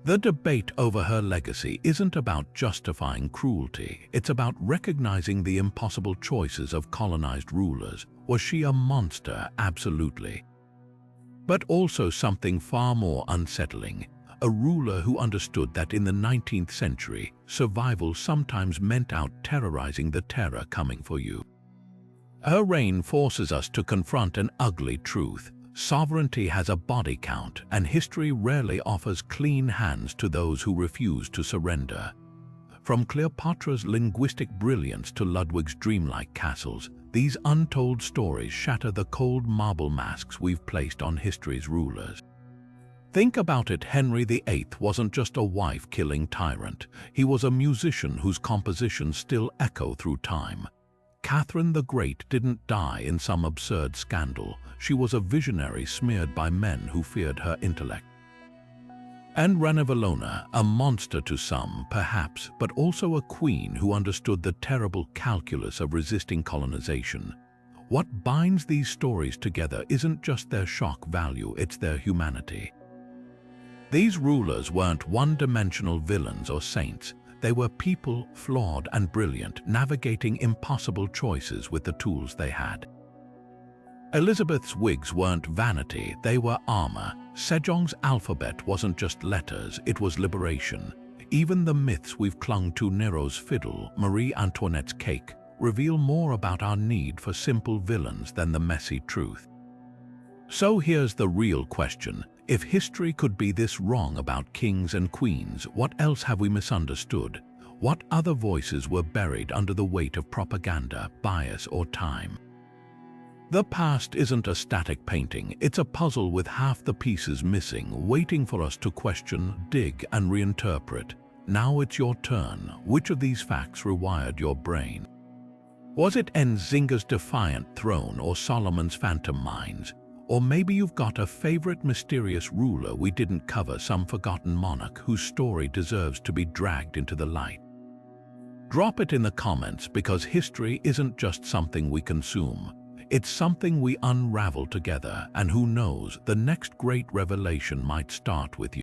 The debate over her legacy isn't about justifying cruelty, it's about recognizing the impossible choices of colonized rulers. Was she a monster? Absolutely. But also something far more unsettling. A ruler who understood that in the 19th century, survival sometimes meant out terrorizing the terror coming for you. Her reign forces us to confront an ugly truth. Sovereignty has a body count, and history rarely offers clean hands to those who refuse to surrender. From Cleopatra's linguistic brilliance to Ludwig's dreamlike castles, these untold stories shatter the cold marble masks we've placed on history's rulers. Think about it, Henry VIII wasn't just a wife-killing tyrant. He was a musician whose compositions still echo through time. Catherine the Great didn't die in some absurd scandal. She was a visionary smeared by men who feared her intellect. And Ranavalona, a monster to some, perhaps, but also a queen who understood the terrible calculus of resisting colonization. What binds these stories together isn't just their shock value, it's their humanity. These rulers weren't one-dimensional villains or saints. They were people, flawed and brilliant, navigating impossible choices with the tools they had. Elizabeth's wigs weren't vanity, they were armor. Sejong's alphabet wasn't just letters, it was liberation. Even the myths we've clung to, Nero's fiddle, Marie Antoinette's cake, reveal more about our need for simple villains than the messy truth. So here's the real question. If history could be this wrong about kings and queens, what else have we misunderstood? What other voices were buried under the weight of propaganda, bias, or time? The past isn't a static painting, it's a puzzle with half the pieces missing, waiting for us to question, dig, and reinterpret. Now it's your turn. Which of these facts rewired your brain? Was it Nzinga's defiant throne or Solomon's phantom mines? Or maybe you've got a favorite mysterious ruler we didn't cover, some forgotten monarch whose story deserves to be dragged into the light. Drop it in the comments, because history isn't just something we consume. It's something we unravel together, and who knows, the next great revelation might start with you.